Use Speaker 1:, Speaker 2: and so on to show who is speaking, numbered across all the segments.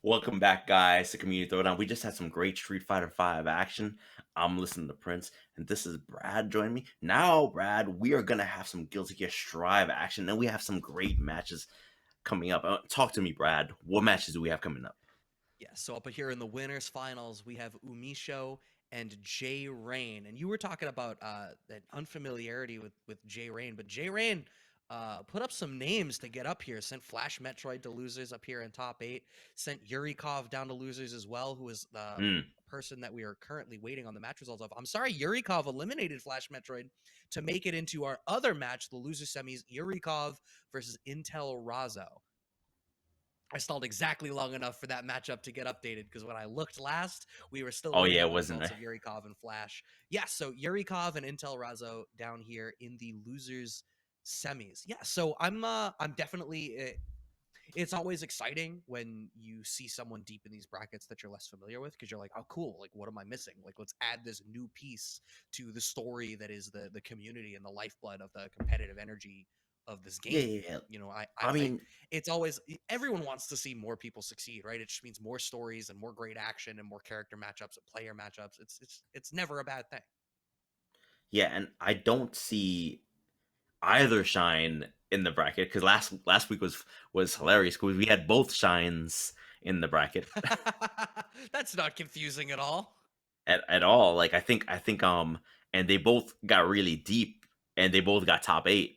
Speaker 1: Welcome back, guys, to Community Throwdown. We just had some great Street Fighter V action. I'm listening to Prince, and this is Brad joining me. Now, Brad, we are going to have some Guilty Gear Strive action. Then we have some great matches coming up. Talk to me, Brad. What matches do we have coming up?
Speaker 2: Yeah, so up here in the winners finals, we have UMISHO and JayRain. And you were talking about that unfamiliarity with JayRain, but JayRain put up some names to get up here. Sent Flash Metroid to losers up here in top 8. Sent Yurikov down to losers as well, who is the person that we are currently waiting on the match results of. I'm sorry, Yurikov eliminated Flash Metroid to make it into our other match, the loser semis, Yurikov versus Intel Razzo. I stalled exactly long enough for that matchup to get updated because when I looked last, we were still waiting on the results of Yurikov and Flash. Yeah, so Yurikov and Intel Razzo down here in the losers semis. Yeah, so I'm definitely it's always exciting when you see someone deep in these brackets that you're less familiar with because you're like, oh, cool. Like, what am I missing? Like, let's add this new piece to the story that is the community and the lifeblood of the competitive energy of this game.
Speaker 1: Yeah.
Speaker 2: You know, I mean, it's always everyone wants to see more people succeed, right? It just means more stories and more great action and more character matchups and player matchups. It's never a bad thing.
Speaker 1: Yeah, and I don't see either Shine in the bracket because last week was hilarious because we had both Shines in the bracket.
Speaker 2: That's not confusing at all.
Speaker 1: At all. Like I think and they both got really deep and they both got top 8.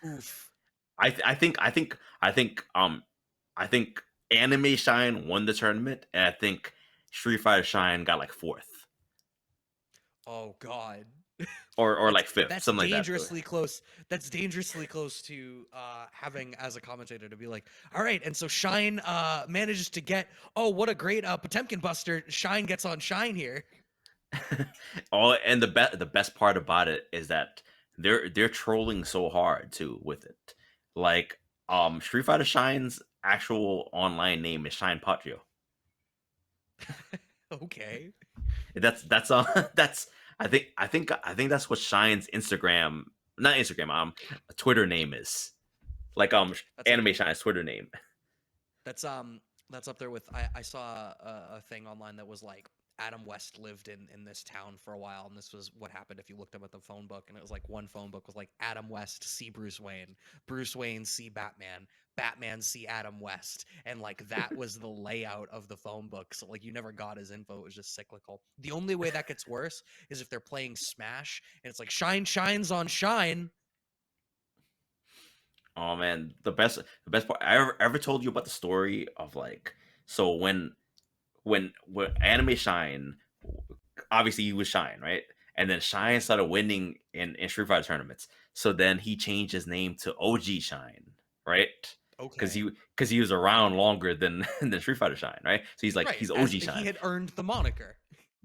Speaker 2: Oof.
Speaker 1: I think Anime Shine won the tournament, and I think Street Fighter Shine got like 4th.
Speaker 2: Oh God.
Speaker 1: Or like 5th.
Speaker 2: That's
Speaker 1: something
Speaker 2: dangerously
Speaker 1: like that.
Speaker 2: close. That's dangerously close to having as a commentator to be like, all right, and so Shine manages to get, oh, what a great Potemkin buster. Shine gets on Shine here.
Speaker 1: Oh, and the best part about it is that they're trolling so hard too with it. Like Street Fighter Shine's actual online name is Shine Patrio.
Speaker 2: Okay.
Speaker 1: That's that's I think that's what Shine's Instagram, not Instagram, Twitter name is. Like Anime Shine's Twitter name.
Speaker 2: That's up there with I saw a thing online that was like Adam West lived in this town for a while, and this was what happened if you looked up at the phone book, and it was like one phone book was like Adam West see Bruce Wayne see Batman see Adam West, and like that was the layout of the phone book. So like you never got his info; it was just cyclical. The only way that gets worse is if they're playing Smash and it's like Shine shines on Shine.
Speaker 1: Oh man, the best part I ever told you about the story of like, so when Anime Shine, obviously he was Shine, right? And then Shine started winning in Street Fighter tournaments. So then he changed his name to OG Shine, right?
Speaker 2: Okay.
Speaker 1: Because he was around longer than than Street Fighter Shine, right? So he's like
Speaker 2: Right,
Speaker 1: he's
Speaker 2: as
Speaker 1: OG
Speaker 2: he
Speaker 1: Shine.
Speaker 2: had earned the moniker.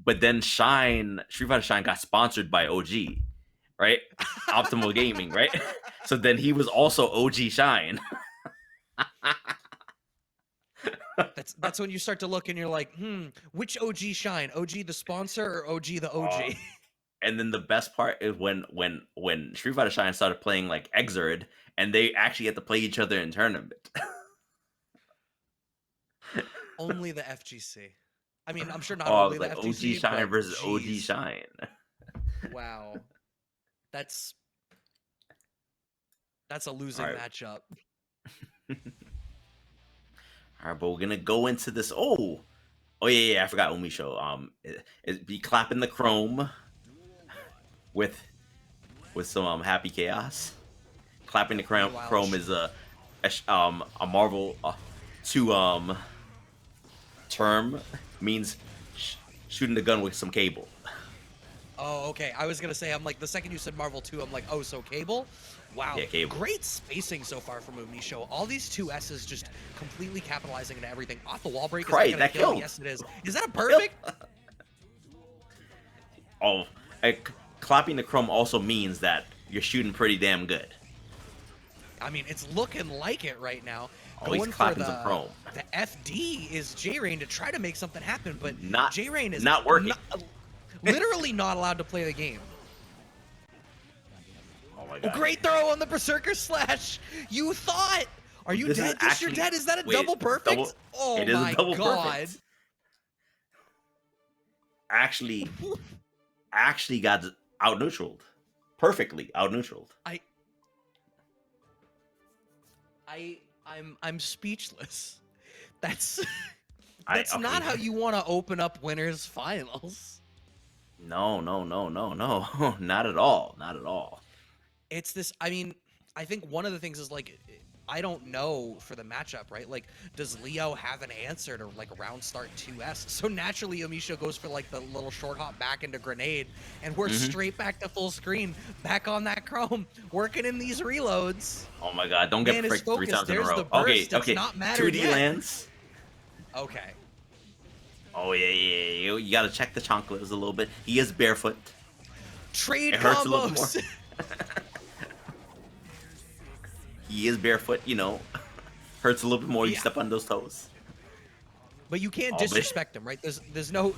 Speaker 1: But then Street Fighter Shine got sponsored by OG, right? Optimal Gaming, right? So then he was also OG Shine.
Speaker 2: That's when you start to look and you're like, which OG Shine? OG the sponsor or OG the OG?
Speaker 1: And then the best part is when Street Fighter Shine started playing like Exerd, and they actually had to play each other in tournament.
Speaker 2: Only the FGC. I mean, I'm sure not
Speaker 1: Oh,
Speaker 2: only the
Speaker 1: like OG
Speaker 2: FGC,
Speaker 1: Shine
Speaker 2: but
Speaker 1: versus OG
Speaker 2: geez.
Speaker 1: Shine.
Speaker 2: Wow. That's a
Speaker 1: All
Speaker 2: losing
Speaker 1: right.
Speaker 2: matchup.
Speaker 1: All right, but we're gonna go into this. Oh, yeah, I forgot UMISHO. It be clapping the Chrome with some happy chaos. Clapping the Chrome is a Marvel 2 term, means shooting the gun with some cable.
Speaker 2: Oh, okay. I was gonna say, I'm like, the second you said Marvel 2, I'm like, oh, so cable? Wow.
Speaker 1: Yeah, cable.
Speaker 2: Great spacing so far from UMISHO. All these 2S's just completely capitalizing into everything. Off the wall break, is that gonna kill? Yes, it is. Is that a perfect?
Speaker 1: Oh, clapping the Chrome also means that you're shooting pretty damn good.
Speaker 2: I mean, it's looking like it right now.
Speaker 1: Always
Speaker 2: Going for
Speaker 1: clapping some Chrome.
Speaker 2: the FD is JayRain to try to make something happen, but
Speaker 1: Not
Speaker 2: JayRain is
Speaker 1: not working.
Speaker 2: Literally not allowed to play the game.
Speaker 1: Oh my god.
Speaker 2: Great throw on the Berserker Slash. You thought, Are you
Speaker 1: This is
Speaker 2: dead? Dish, you're
Speaker 1: actually
Speaker 2: dead. Is that a
Speaker 1: wait,
Speaker 2: double perfect? Oh
Speaker 1: it is a
Speaker 2: my
Speaker 1: double
Speaker 2: god.
Speaker 1: perfect. Actually, got out neutraled. Perfectly out neutraled.
Speaker 2: I I'm speechless. That's that's not how you want to open up winners finals.
Speaker 1: No, no, no, no, no. Not at all. Not at all.
Speaker 2: It's this, I mean, I think one of the things is like I don't know for the matchup, right? Like, does Leo have an answer to like round start 2S? So naturally UMISHO goes for like the little short hop back into grenade, and we're straight back to full screen, back on that chrome, working in these reloads.
Speaker 1: Oh my god, don't get
Speaker 2: Man is
Speaker 1: fricked 3
Speaker 2: focused.
Speaker 1: times in a
Speaker 2: There's the
Speaker 1: row.
Speaker 2: burst.
Speaker 1: Okay,
Speaker 2: It's
Speaker 1: okay.
Speaker 2: not mattered
Speaker 1: 2D
Speaker 2: yet.
Speaker 1: lands.
Speaker 2: Okay.
Speaker 1: Oh yeah. You gotta check the chonklas a little bit. He is barefoot.
Speaker 2: Trade
Speaker 1: It hurts a little bit more.
Speaker 2: combos.
Speaker 1: He is barefoot, you know. Hurts a little bit more. You
Speaker 2: Yeah.
Speaker 1: step on those toes.
Speaker 2: But you can't
Speaker 1: Oh,
Speaker 2: disrespect him, right? There's no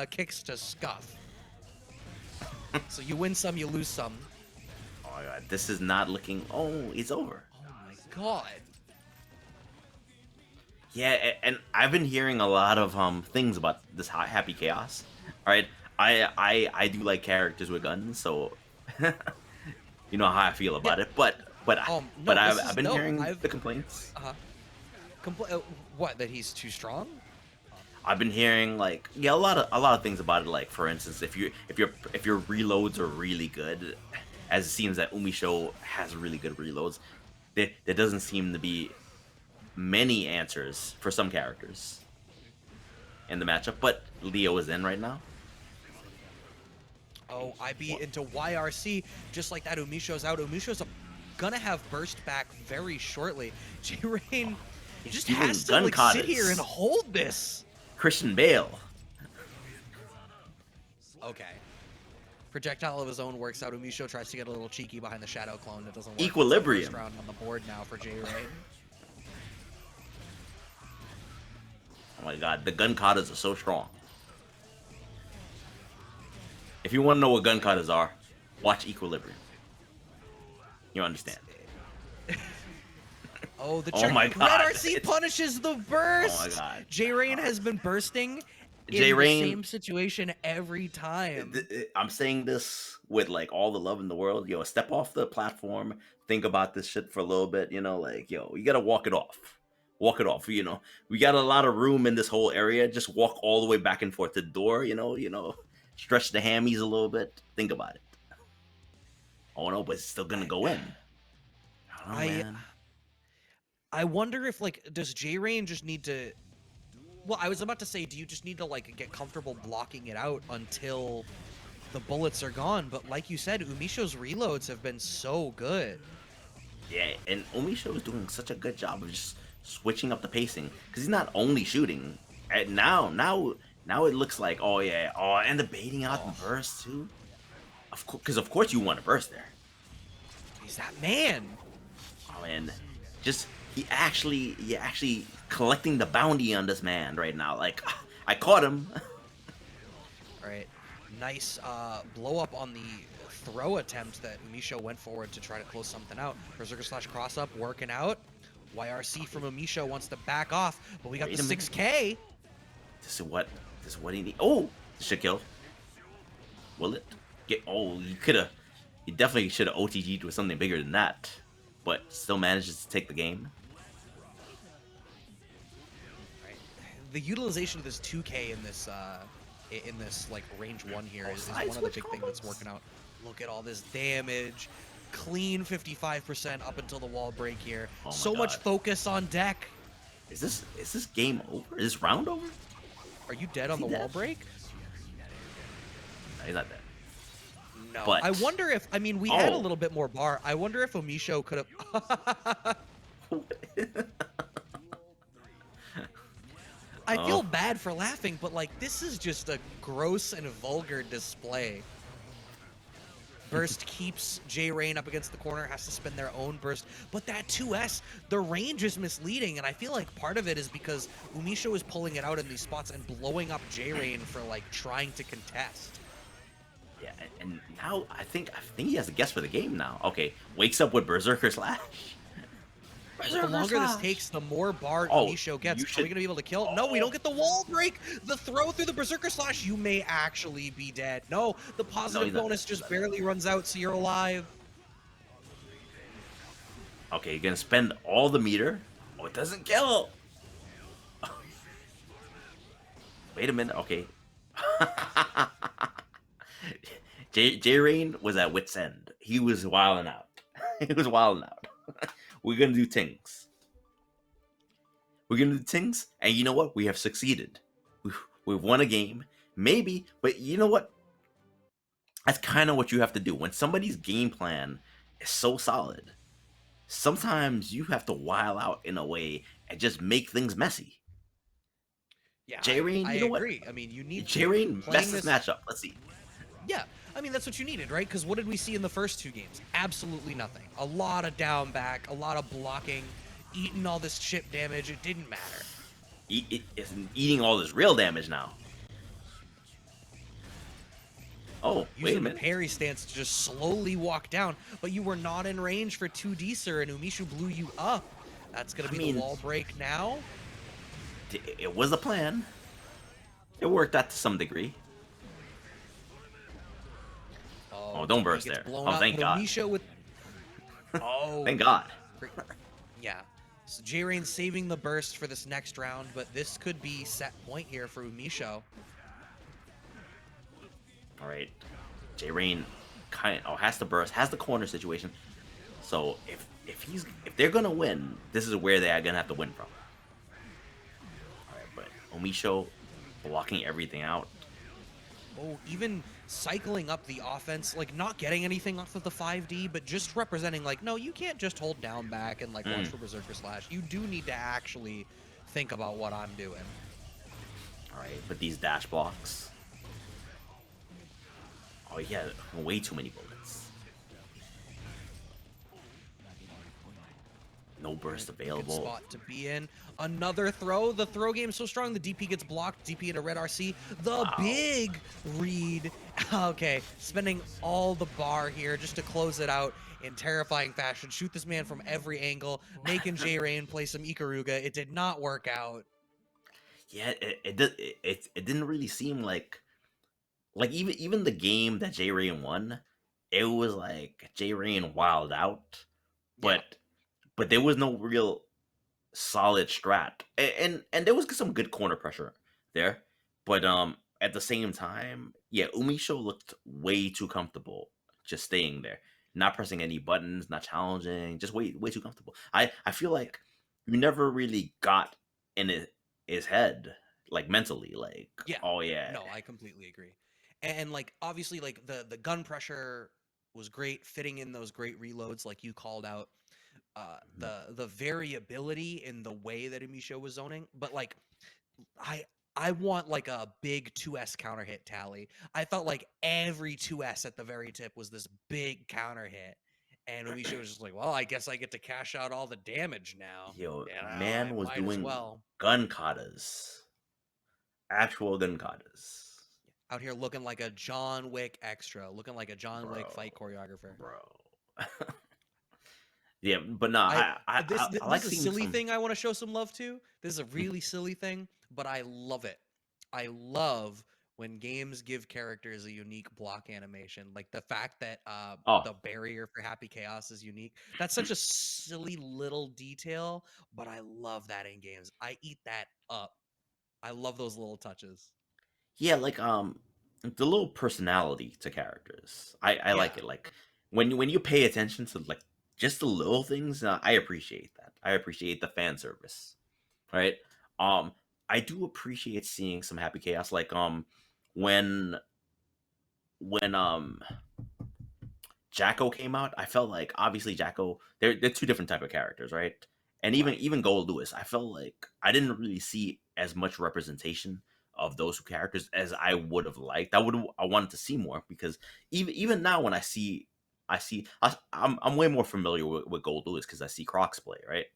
Speaker 2: kicks to scuff. So you win some, you lose some.
Speaker 1: Oh my god, this is not looking. Oh, it's over.
Speaker 2: Oh my god.
Speaker 1: Yeah, and I've been hearing a lot of things about this Happy Chaos. All right, I do like characters with guns, so you know how I feel about it. But
Speaker 2: No,
Speaker 1: I've been hearing the complaints.
Speaker 2: What, that he's too strong?
Speaker 1: I've been hearing like a lot of things about it. Like for instance, if your reloads are really good, as it seems that UMISHO has really good reloads, there doesn't seem to be many answers for some characters in the matchup. But Leo is in right now.
Speaker 2: Oh, I beat into YRC just like that. UMISHO's out. UMISHO's gonna have burst back very shortly. JayRain just has to like sit here and hold this.
Speaker 1: Christian Bale.
Speaker 2: Okay. Projectile of his own works out. UMISHO tries to get a little cheeky behind the shadow clone. It doesn't work.
Speaker 1: Equilibrium.
Speaker 2: First round on the board now for JayRain.
Speaker 1: Oh my god, the gun katas are so strong. If you want to know what gun katas are, watch Equilibrium. You understand.
Speaker 2: Oh, the
Speaker 1: Oh my god.
Speaker 2: Red RC punishes the burst.
Speaker 1: Oh my god.
Speaker 2: JayRain has been bursting in
Speaker 1: JayRain,
Speaker 2: the same situation every time.
Speaker 1: I'm saying this with like all the love in the world. Yo, step off the platform. Think about this shit for a little bit. You know, like, yo, you gotta walk it off. Walk it off. You know, we got a lot of room in this whole area. Just walk all the way back and forth to the door. You know, stretch the hammies a little bit. Think about it. Oh no, but it's still gonna go in. I don't know, man.
Speaker 2: I wonder if, like, does JayRain just need to... Well, I was about to say, do you just need to, like, get comfortable blocking it out until the bullets are gone? But like you said, UMISHO's reloads have been so good.
Speaker 1: Yeah, and UMISHO is doing such a good job of just switching up the pacing. Because he's not only shooting. And now it looks like, oh yeah, oh, and the baiting out the burst, too. Because of course you want to burst there.
Speaker 2: He's that man.
Speaker 1: Oh, and just... He actually collecting the bounty on this man right now. Like, I caught him.
Speaker 2: All right, nice blow up on the throw attempt that UMISHO went forward to try to close something out. Berserker slash cross up working out. YRC from UMISHO wants to back off, but we got the 6K.
Speaker 1: This is what he need. Oh, this should kill. Will it get? Oh, you definitely should have OTG'd with something bigger than that, but still manages to take the game.
Speaker 2: The utilization of this 2K in this like range 1 here is one of the big things that's working out. Look at all this damage, clean 55% up until the wall break here.
Speaker 1: Oh
Speaker 2: so much focus on deck.
Speaker 1: Is this game over? Is this round over?
Speaker 2: Are you dead on the wall break?
Speaker 1: No, he's not dead.
Speaker 2: No.
Speaker 1: But,
Speaker 2: I wonder if, I mean, we had a little bit more bar. I wonder if UMISHO could have... I feel bad for laughing, but like, this is just a gross and vulgar display. Burst keeps JayRain up against the corner, has to spin their own burst. But that 2S, the range is misleading, and I feel like part of it is because UMISHO is pulling it out in these spots and blowing up JayRain for like trying to contest.
Speaker 1: Yeah, and now I think he has a guess for the game now. Okay, wakes up with Berserker Slash.
Speaker 2: But the
Speaker 1: Berserker
Speaker 2: longer this
Speaker 1: Slash.
Speaker 2: takes, the more bar
Speaker 1: Oh,
Speaker 2: UMISHO gets.
Speaker 1: you
Speaker 2: Are we
Speaker 1: should.
Speaker 2: going to be able to kill? No, we don't
Speaker 1: Oh,
Speaker 2: get the wall break. The throw through the Berserker Slash, you may actually be dead. No, the
Speaker 1: no,
Speaker 2: positive
Speaker 1: he's not dead.
Speaker 2: bonus
Speaker 1: He's
Speaker 2: just
Speaker 1: not dead.
Speaker 2: barely runs out, so you're alive.
Speaker 1: Okay, you're gonna spend all the meter. Oh, it doesn't kill. Wait a minute. Okay. JayRain was at wit's end. He was wilding out. He was wilding out. We're gonna do things. We're gonna do things, and you know what? We have succeeded. We've won a game, maybe, but you know what? That's kind of what you have to do when somebody's game plan is so solid. Sometimes you have to wild out in a way and just make things messy.
Speaker 2: Yeah,
Speaker 1: JayRain,
Speaker 2: I
Speaker 1: you know what?
Speaker 2: agree. I mean, you need to.
Speaker 1: JayRain
Speaker 2: Playing
Speaker 1: messed this
Speaker 2: this,
Speaker 1: matchup. Let's see.
Speaker 2: yeah, I mean, that's what you needed, right? Because what did we see in the first 2 games? Absolutely nothing. A lot of down back, a lot of blocking, eating all this chip damage. It didn't matter.
Speaker 1: It's eating all this real damage now. Oh, wait a
Speaker 2: Using the
Speaker 1: minute.
Speaker 2: parry stance to just slowly walk down, but you were not in range for 2D, sir, and UMISHO blew you up. That's going to
Speaker 1: I
Speaker 2: be
Speaker 1: mean,
Speaker 2: the wall break now.
Speaker 1: it was a plan. It worked out to some degree. Oh, don't
Speaker 2: TP
Speaker 1: burst
Speaker 2: gets
Speaker 1: there.
Speaker 2: blown
Speaker 1: Oh,
Speaker 2: up.
Speaker 1: thank God.
Speaker 2: UMISHO with... Oh.
Speaker 1: Thank God.
Speaker 2: Great. Yeah. So JayRain saving the burst for this next round, but this could be set point here for UMISHO.
Speaker 1: All right. JayRain has the burst, has the corner situation. So if they're gonna win, this is where they are gonna have to win from. All right, but UMISHO blocking everything out.
Speaker 2: Oh, even cycling up the offense, like not getting anything off of the 5D, but just representing like, no, you can't just hold down back and like watch for Berserker Slash. You do need to actually think about what I'm doing.
Speaker 1: All right, but these dash blocks. Oh yeah, way too many bullets. No burst
Speaker 2: Good
Speaker 1: available.
Speaker 2: spot to be in. Another throw. The throw game's so strong. The DP gets blocked. DP into red RC. The big read. Okay, spending all the bar here just to close it out in terrifying fashion. Shoot this man from every angle. Making JayRain play some Ikaruga. It did not work out.
Speaker 1: Yeah, it didn't really seem like even the game that JayRain won, it was like JayRain wild out,
Speaker 2: Yeah.
Speaker 1: but there was no real solid strat, and there was some good corner pressure there, but at the same time, yeah, UMISHO looked way too comfortable just staying there, not pressing any buttons, not challenging, just way too comfortable. I feel like you never really got in his head, like mentally, like,
Speaker 2: Yeah.
Speaker 1: oh yeah.
Speaker 2: No, I completely agree. And like obviously like the gun pressure was great, fitting in those great reloads like you called out. The variability in the way that UMISHO was zoning, but like I I want like a big 2S counter hit tally. I felt like every 2S at the very tip was this big counter hit. And UMISHO was just like, well, I guess I get to cash out all the damage now.
Speaker 1: Yo,
Speaker 2: You know, I
Speaker 1: man was
Speaker 2: might as
Speaker 1: doing
Speaker 2: well.
Speaker 1: gun katas, actual gun katas,
Speaker 2: Out here looking like a John Wick extra, looking like a John Wick
Speaker 1: bro,
Speaker 2: fight choreographer.
Speaker 1: bro. Yeah, but no, I like
Speaker 2: This is a
Speaker 1: seeing
Speaker 2: silly
Speaker 1: some.
Speaker 2: thing I want to show some love to. This is a really silly thing, but I love it. I love when games give characters a unique block animation. Like the fact that
Speaker 1: Oh,
Speaker 2: the barrier for Happy Chaos is unique. That's such a silly little detail, but I love that in games. I eat that up. I love those little touches.
Speaker 1: yeah, like the little personality to characters. I
Speaker 2: Yeah.
Speaker 1: like it. Like when you pay attention to like just the little things, I appreciate that. I appreciate the fan service, right? Um, I do appreciate seeing some happy chaos. Like when when Jacko came out, I felt like obviously Jacko, they're two different type of characters, right? And
Speaker 2: Right.
Speaker 1: even Gold Lewis, I felt like I didn't really see as much representation of those two characters as I would have liked. I wanted to see more because even now when I'm way more familiar with Gold Lewis because I see Crocs play, right?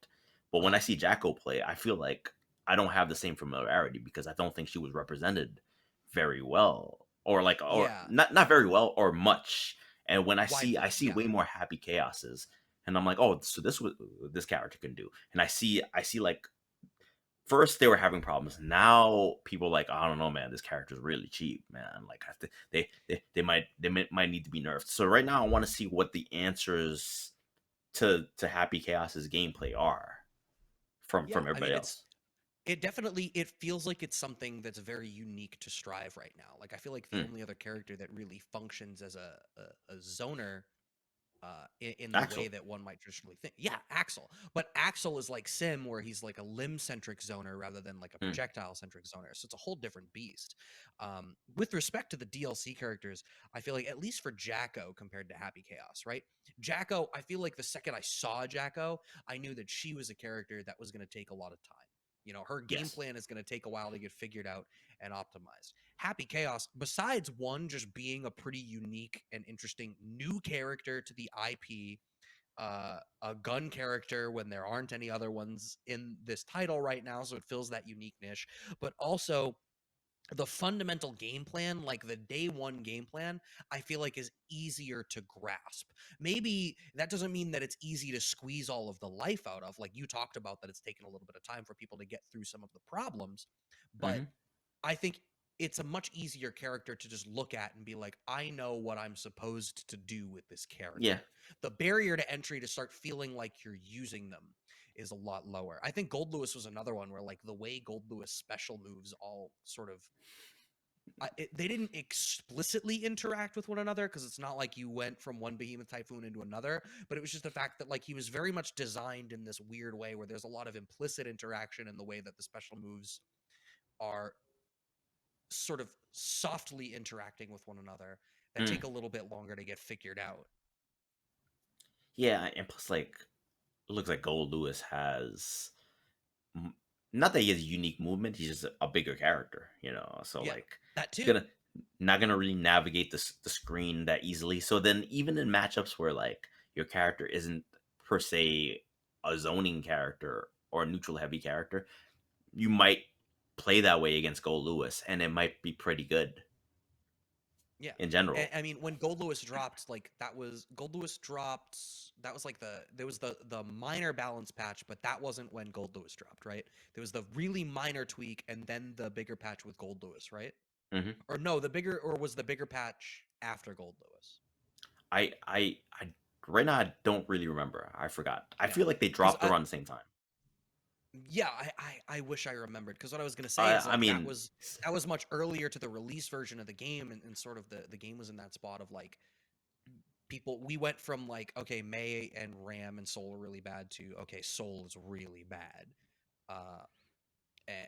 Speaker 1: But when I see Jacko play, I feel like I don't have the same familiarity because I don't think she was represented very well, or
Speaker 2: Yeah.
Speaker 1: not very well or much. And when I
Speaker 2: Widely.
Speaker 1: see
Speaker 2: Yeah.
Speaker 1: way more happy chaoses and I'm like, oh, so this was this character can do, and I see like first they were having problems. Now people are like, I don't know, man, this character's really cheap, man. Like they might need to be nerfed. So right now I want to see what the answers to Happy Chaos's gameplay are
Speaker 2: Yeah,
Speaker 1: from
Speaker 2: I mean,
Speaker 1: everybody else.
Speaker 2: it definitely it feels like it's something that's very unique to Strive right now. Like I feel like the
Speaker 1: Mm,
Speaker 2: only other character that really functions as a zoner in the way
Speaker 1: Axel.
Speaker 2: that one might traditionally think. Yeah, Axel. But Axel is like Sim, where he's like a limb centric zoner rather than like a
Speaker 1: Mm,
Speaker 2: projectile centric zoner. So it's a whole different beast. With respect to the DLC characters, I feel like at least for Jacko compared to Happy Chaos, right? Jacko, I feel like the second I saw Jacko, I knew that she was a character that was going to take a lot of time. You know, her game
Speaker 1: yes.
Speaker 2: plan is going to take a while to get figured out and optimized. Happy Chaos, besides one just being a pretty unique and interesting new character to the IP, a gun character when there aren't any other ones in this title right now, so it fills that unique niche, but also the fundamental game plan, like the day one game plan, I feel like is easier to grasp. Maybe that doesn't mean that it's easy to squeeze all of the life out of, like you talked about, that it's taken a little bit of time for people to get through some of the problems, but
Speaker 1: Hmm.
Speaker 2: I think it's a much easier character to just look at and be like, I know what I'm supposed to do with this
Speaker 1: Yeah.
Speaker 2: character. The barrier to entry to start feeling like you're using them is a lot lower. I think Gold Lewis was another one where like the way Gold Lewis special moves all sort of they didn't explicitly interact with one another because it's not like you went from one behemoth typhoon into another, but it was just the fact that like he was very much designed in this weird way where there's a lot of implicit interaction in the way that the special moves are sort of softly interacting with one another that
Speaker 1: Mm.
Speaker 2: take a little bit longer to get figured out.
Speaker 1: Yeah, and plus like it looks like Gold Lewis has m- not that he has unique movement, he's just a bigger character, you know. So
Speaker 2: Yeah,
Speaker 1: like
Speaker 2: that too.
Speaker 1: gonna not gonna really navigate the screen that easily. So then even in matchups where like your character isn't per se a zoning character or a neutral heavy character, you might play that way against Gold Lewis and it might be pretty good
Speaker 2: Yeah.
Speaker 1: in general.
Speaker 2: I mean, when Gold Lewis dropped, like that was Gold Lewis dropped. That was like there was the minor balance patch, but that wasn't when Gold Lewis dropped, right? There was the really minor tweak, and then the bigger patch with Gold Lewis, right?
Speaker 1: Hmm.
Speaker 2: Or no, the bigger or was the bigger patch after Gold Lewis?
Speaker 1: I right now I don't really remember. I forgot. I
Speaker 2: Yeah,
Speaker 1: feel like they
Speaker 2: because
Speaker 1: dropped around the same time.
Speaker 2: yeah, I wish I remembered because what I was gonna say is
Speaker 1: I
Speaker 2: like
Speaker 1: mean,
Speaker 2: that was much earlier to the release version of the game, and sort of the game was in that spot of like people we went from like okay May and Ram and Soul are really bad to okay Soul is really bad. Uh,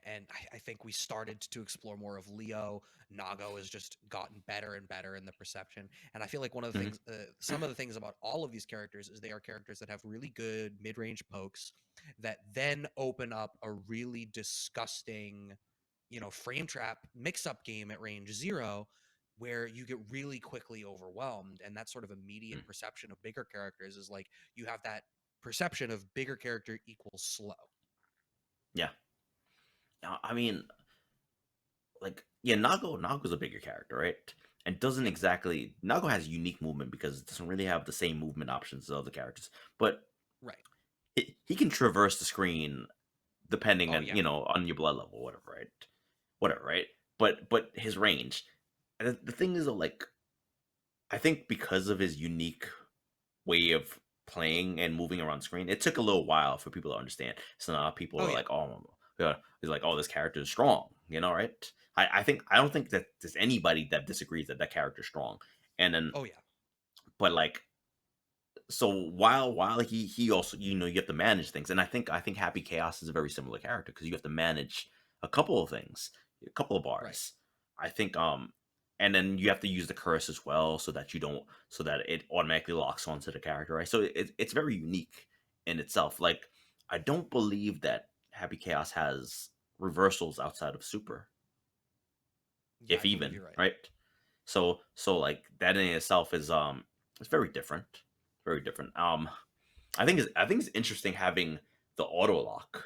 Speaker 2: and I think we started to explore more of Leo. Nago has just gotten better and better in the perception, and I feel like one of the
Speaker 1: mhm,
Speaker 2: things, some of the things about all of these characters is they are characters that have really good mid-range pokes that then open up a really disgusting, you know, frame trap mix-up game at range 0 where you get really quickly overwhelmed, and that sort of immediate
Speaker 1: mm,
Speaker 2: perception of bigger characters is like you have that perception of bigger character equals slow.
Speaker 1: yeah. I mean, like yeah, Nago's a bigger character, right? And doesn't
Speaker 2: Yeah,
Speaker 1: exactly Nago has unique movement because it doesn't really have the same movement options as other characters, but
Speaker 2: right.
Speaker 1: he can traverse the screen depending
Speaker 2: Oh
Speaker 1: on
Speaker 2: yeah,
Speaker 1: on your blood level, whatever, right? Whatever, right? But his range. And the thing is, though, like I think because of his unique way of playing and moving around the screen, it took a little while for people to understand. So now people
Speaker 2: oh
Speaker 1: are
Speaker 2: yeah,
Speaker 1: like, "Oh, yeah," he's like, "Oh, this character is strong," right? I don't think that there's anybody that disagrees that that character is strong. And then,
Speaker 2: oh yeah,
Speaker 1: but like, so while he also you have to manage things, and I think Happy Chaos is a very similar character because you have to manage a couple of things, a couple of
Speaker 2: right.
Speaker 1: bars. I think and then you have to use the curse as well so that you don't so that it automatically locks onto the character, right? So it's very unique in itself. Like I don't believe that Happy Chaos has reversals outside of super,
Speaker 2: Yeah,
Speaker 1: if
Speaker 2: I believe
Speaker 1: even,
Speaker 2: you're right.
Speaker 1: right? So like that in itself is it's very different, very different. I think it's interesting having the auto lock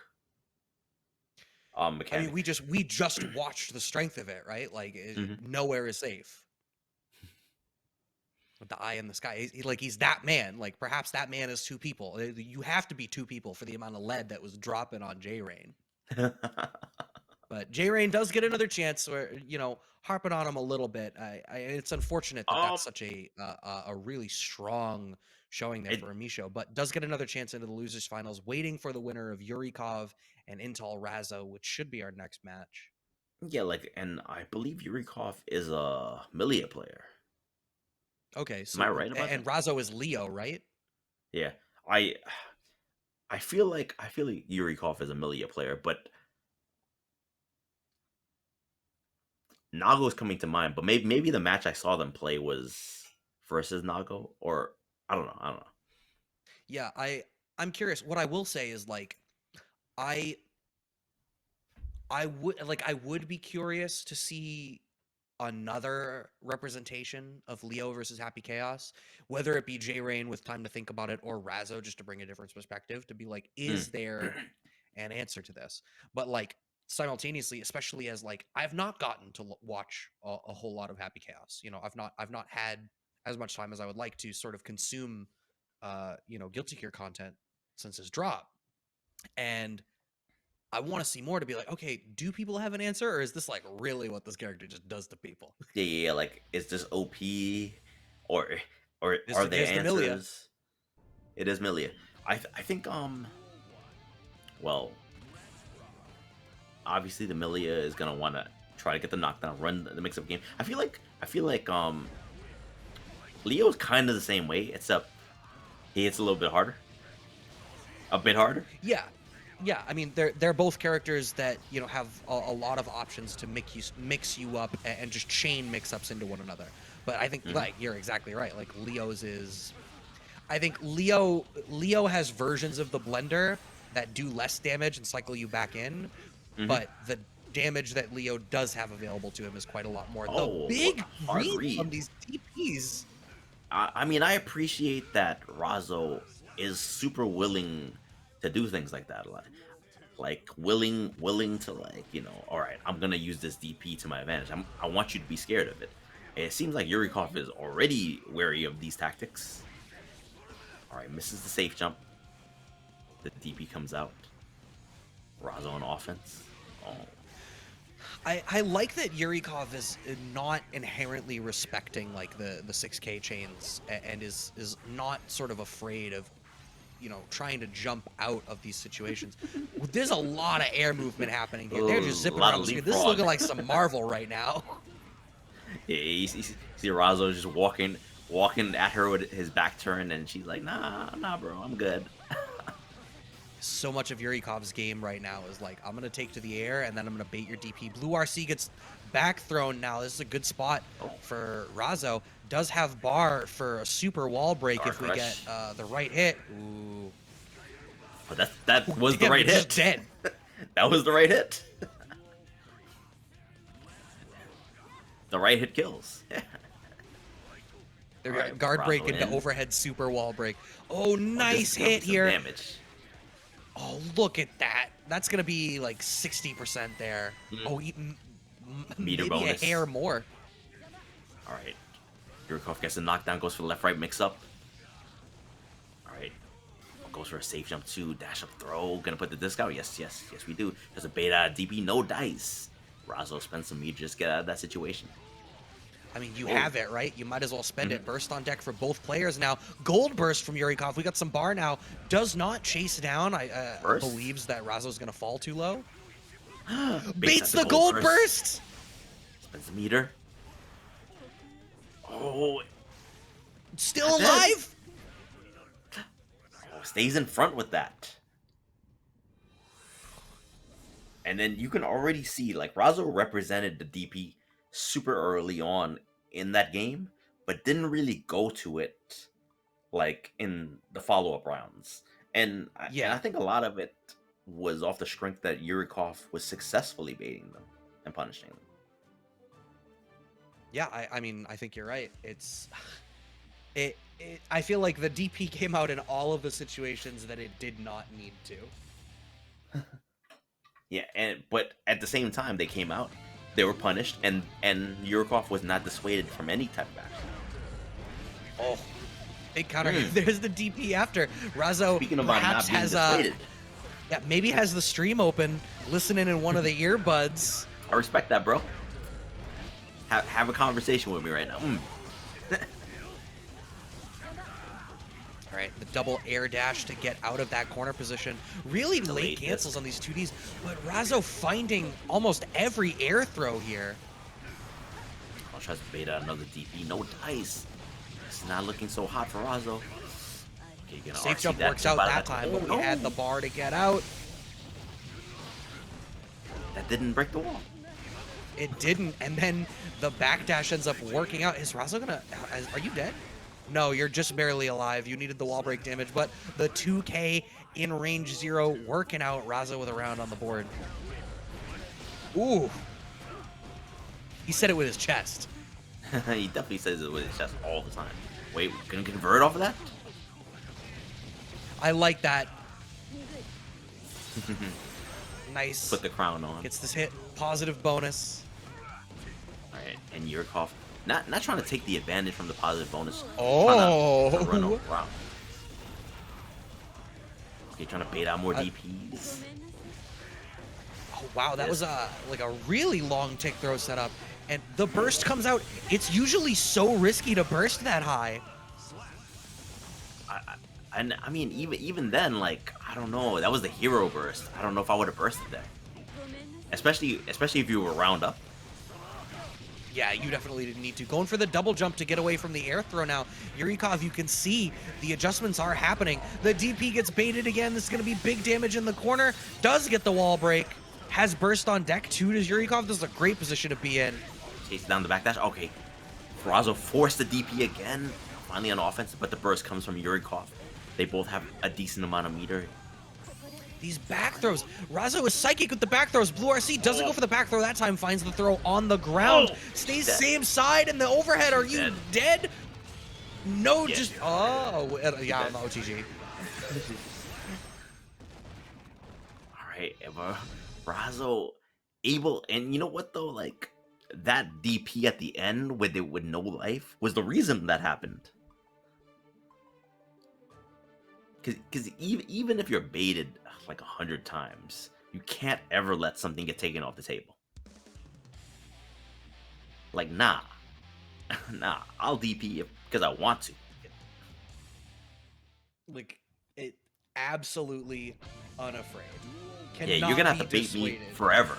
Speaker 2: I mean,
Speaker 1: mechanic.
Speaker 2: we just watched the strength of it, right? Like
Speaker 1: Hmm.
Speaker 2: nowhere is safe. with the eye in the sky. Like he's that man. Like perhaps that man is two people. You have to be two people for the amount of lead that was dropping on JayRain. But JayRain does get another chance, where harping on him a little bit. It's unfortunate that
Speaker 1: um,
Speaker 2: that's such a really strong showing there
Speaker 1: it,
Speaker 2: for UMISHO, but does get another chance into the losers finals, waiting for the winner of Yurikov and Intel Razzo, which should be our next match.
Speaker 1: yeah, like, and I believe Yurikov is a Milia player.
Speaker 2: Okay,
Speaker 1: Am I
Speaker 2: so
Speaker 1: right about that?
Speaker 2: and Razzo is Leo, right?
Speaker 1: Yeah, I I feel like Yurikov is a Milia player, but Nago's coming to mind. But maybe the match I saw them play was versus Nago, or I don't know. I don't know.
Speaker 2: Yeah, I'm curious. What I will say is like I I would be curious to see another representation of Leo versus Happy Chaos, whether it be JayRain with time to think about it or Razzo just to bring a different perspective to be like,
Speaker 1: Mm.
Speaker 2: is there an answer to this? But like simultaneously, especially as like I've not gotten to watch a whole lot of Happy Chaos. I've not had as much time as I would like to sort of consume Guilty Gear content since his drop. And I want to see more to be like, okay, do people have an answer, or is this like really what this character just does to people?
Speaker 1: Yeah, yeah, yeah. Like, is this OP, or or
Speaker 2: Is
Speaker 1: are
Speaker 2: the
Speaker 1: there
Speaker 2: is the Milia?
Speaker 1: answers? It is Milia. I think well, obviously the Milia is gonna want to try to get the knockdown, run the mix up game. I feel like Leo's kind of the same way, except he hits a little bit harder, a bit harder.
Speaker 2: Yeah, yeah. I mean, they're both characters that have a lot of options to mix you up and just chain mix ups into one another. But I think
Speaker 1: Hmm.
Speaker 2: like you're exactly right. Like Leo's is, I think Leo has versions of the blender that do less damage and cycle you back in,
Speaker 1: Hmm.
Speaker 2: but the damage that Leo does have available to him is quite a lot more. The
Speaker 1: Oh,
Speaker 2: big
Speaker 1: hard
Speaker 2: read
Speaker 1: read.
Speaker 2: on these TPs.
Speaker 1: I mean, I appreciate that Razzo is super willing to do things like that. Like willing to, like, all right, I'm gonna use this DP to my advantage. I want you to be scared of it. It seems like Yurikov is already wary of these tactics. All right, misses the safe jump. The DP comes out. Razzo on offense. Oh,
Speaker 2: I like that Yurikov is not inherently respecting like the 6K chains and is not sort of afraid of trying to jump out of these situations. There's a lot of air movement happening here. They're just
Speaker 1: ooh, a
Speaker 2: zipping
Speaker 1: lot
Speaker 2: around
Speaker 1: of
Speaker 2: the screen. This is
Speaker 1: leapfrog.
Speaker 2: looking like some Marvel right now.
Speaker 1: Yeah, you see Razzo just walking at her with his back turned, and she's like, nah, bro, I'm good.
Speaker 2: So much of Yurikov's game right now is like, I'm gonna take to the air and then I'm gonna bait your DP. Blue RC gets back thrown now. This is a good spot
Speaker 1: Oh,
Speaker 2: for Razzo. Does have bar for a super wall break
Speaker 1: guard
Speaker 2: if we get
Speaker 1: rush.
Speaker 2: the right hit. Ooh.
Speaker 1: But that
Speaker 2: Oh,
Speaker 1: was the
Speaker 2: damn,
Speaker 1: right
Speaker 2: you're just
Speaker 1: hit.
Speaker 2: dead.
Speaker 1: That was the right hit. The right hit kills.
Speaker 2: They're
Speaker 1: All right,
Speaker 2: guard break
Speaker 1: Razzo
Speaker 2: into
Speaker 1: in.
Speaker 2: overhead super wall break. Oh,
Speaker 1: Oh, this
Speaker 2: nice
Speaker 1: is gonna be
Speaker 2: hit
Speaker 1: some
Speaker 2: here.
Speaker 1: damage.
Speaker 2: Oh, look at that. That's going to be like 60% there.
Speaker 1: Mm,
Speaker 2: Oh,
Speaker 1: meter
Speaker 2: maybe a hair
Speaker 1: bonus.
Speaker 2: more.
Speaker 1: All right, Yurikov gets a knockdown, goes for the left-right mix-up. All right, goes for a safe jump too. Dash up throw. Gonna put the disc out. Yes, yes, yes, we do. There's a bait out of DP. No dice. Razzo spends some meter just get out of that situation.
Speaker 2: I mean, you
Speaker 1: Whoa.
Speaker 2: have it, right? You might as well spend
Speaker 1: Mhm.
Speaker 2: it. Burst on deck for both players now. Gold burst from Yurikov. We got some bar now. Does not chase down. I
Speaker 1: Burst.
Speaker 2: believes that Razzo's going to fall too low.
Speaker 1: Baits at
Speaker 2: Baits
Speaker 1: the
Speaker 2: the
Speaker 1: gold
Speaker 2: gold
Speaker 1: burst.
Speaker 2: burst.
Speaker 1: Spends the meter. Oh,
Speaker 2: Still
Speaker 1: not dead.
Speaker 2: alive.
Speaker 1: Oh, stays in front with that. And then you can already see, like, Razzo represented the DP super early on in that game, but didn't really go to it like in the follow-up rounds. And I
Speaker 2: Yeah.
Speaker 1: think a lot of it was off the strength that Yurikov was successfully baiting them and punishing them.
Speaker 2: Yeah, I mean, I think you're right. I feel like the DP came out in all of the situations that it did not need to.
Speaker 1: Yeah, but at the same time they came out, they were punished, and Yurikov was not dissuaded from any type of action.
Speaker 2: Oh, big counter.
Speaker 1: Mm.
Speaker 2: There's the DP after. Razzo
Speaker 1: Speaking about
Speaker 2: perhaps
Speaker 1: not being
Speaker 2: has
Speaker 1: dissuaded,
Speaker 2: yeah, maybe has the stream open, listening in one of the earbuds.
Speaker 1: I respect that, bro. Have a conversation with me right now.
Speaker 2: All right, the double air dash to get out of that corner position. Really late cancels on these 2Ds, but Razzo finding almost every air throw here.
Speaker 1: I'll try to bait out another DP. No dice. It's not looking so hot for Razzo. Okay,
Speaker 2: Safe jump works out that time, but we had the bar to get out.
Speaker 1: That didn't break the wall.
Speaker 2: It didn't, and then the backdash ends up working out. Is Razzo gonna... Are you dead? No, you're just barely alive. You needed the wall break damage, but the 2K in range 0 working out. Razzo with a round on the board. Ooh. He said it with his chest.
Speaker 1: He definitely says it with his chest all the time. Wait, can convert off of that?
Speaker 2: I like that. Nice.
Speaker 1: Put the crown on.
Speaker 2: Gets this hit. Positive bonus.
Speaker 1: All right, and Yurikov not trying to take the advantage from the positive bonus.
Speaker 2: Oh.
Speaker 1: Trying to run around. Okay, trying to bait out more DPs.
Speaker 2: Oh wow, that was like a really long tick throw setup, and the burst comes out. It's usually so risky to burst that high.
Speaker 1: I mean, even then, like, I don't know. That was the hero burst. I don't know if I would have bursted there. Especially if you were round up.
Speaker 2: Yeah, you definitely didn't need to. Going for the double jump to get away from the air throw now. Yurikov, you can see the adjustments are happening. The DP gets baited again. This is going to be big damage in the corner. Does get the wall break. Has burst on deck too. Does Yurikov? This is a great position to be in.
Speaker 1: Chase down the backdash. Okay. Razzo forced the DP again. Finally on offense, but the burst comes from Yurikov. They both have a decent amount of meter.
Speaker 2: These back throws. Razzo is psychic with the back throws. Blue RC doesn't go for the back throw that time. Finds the throw on the ground. Stays same side and the overhead. Are you dead? No,
Speaker 1: Yeah.
Speaker 2: just... Oh, yeah, on the OTG.
Speaker 1: Alright, Razzo able... And you know what, though? Like, that DP at the end with no life was the reason that happened. Because even if you're baited like 100 times, you can't ever let something get taken off the table. Like, nah, I'll DP because I want to.
Speaker 2: Like, it absolutely unafraid.
Speaker 1: Yeah, you're gonna have to bait me forever.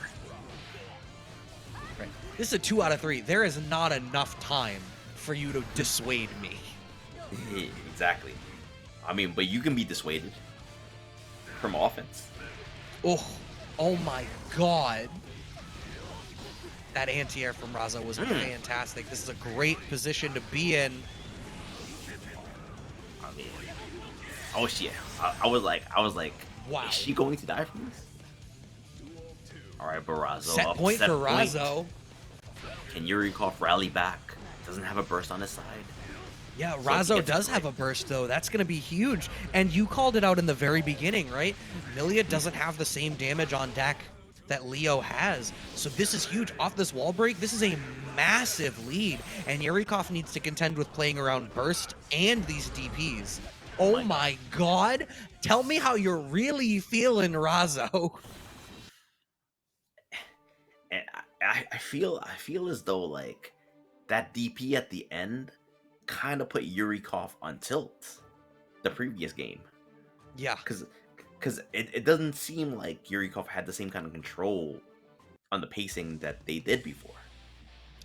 Speaker 2: Right. This is a 2 out of 3. There is not enough time for you to dissuade me.
Speaker 1: Exactly. I mean, but you can be dissuaded from offense.
Speaker 2: Oh my god. That anti-air from Razzo was fantastic. This is a great position to be in.
Speaker 1: I mean, oh shit. I was like,
Speaker 2: wow.
Speaker 1: Is she going to die from this? All right, but Razzo
Speaker 2: Set
Speaker 1: up,
Speaker 2: point
Speaker 1: set
Speaker 2: for
Speaker 1: point.
Speaker 2: Razzo.
Speaker 1: Can Yurikov rally back? Doesn't have a burst on his side.
Speaker 2: Yeah, Razzo does have a burst, though. That's going to be huge. And you called it out in the very beginning, right? Milia doesn't have the same damage on deck that Leo has. So this is huge. Off this wall break, this is a massive lead. And Yurikov needs to contend with playing around burst and these DPs. Oh my god. Tell me how you're really feeling, Razzo.
Speaker 1: And I feel as though, like, that DP at the end kind of put Yurikov on tilt the previous game.
Speaker 2: Yeah.
Speaker 1: Because it doesn't seem like Yurikov had the same kind of control on the pacing that they did before.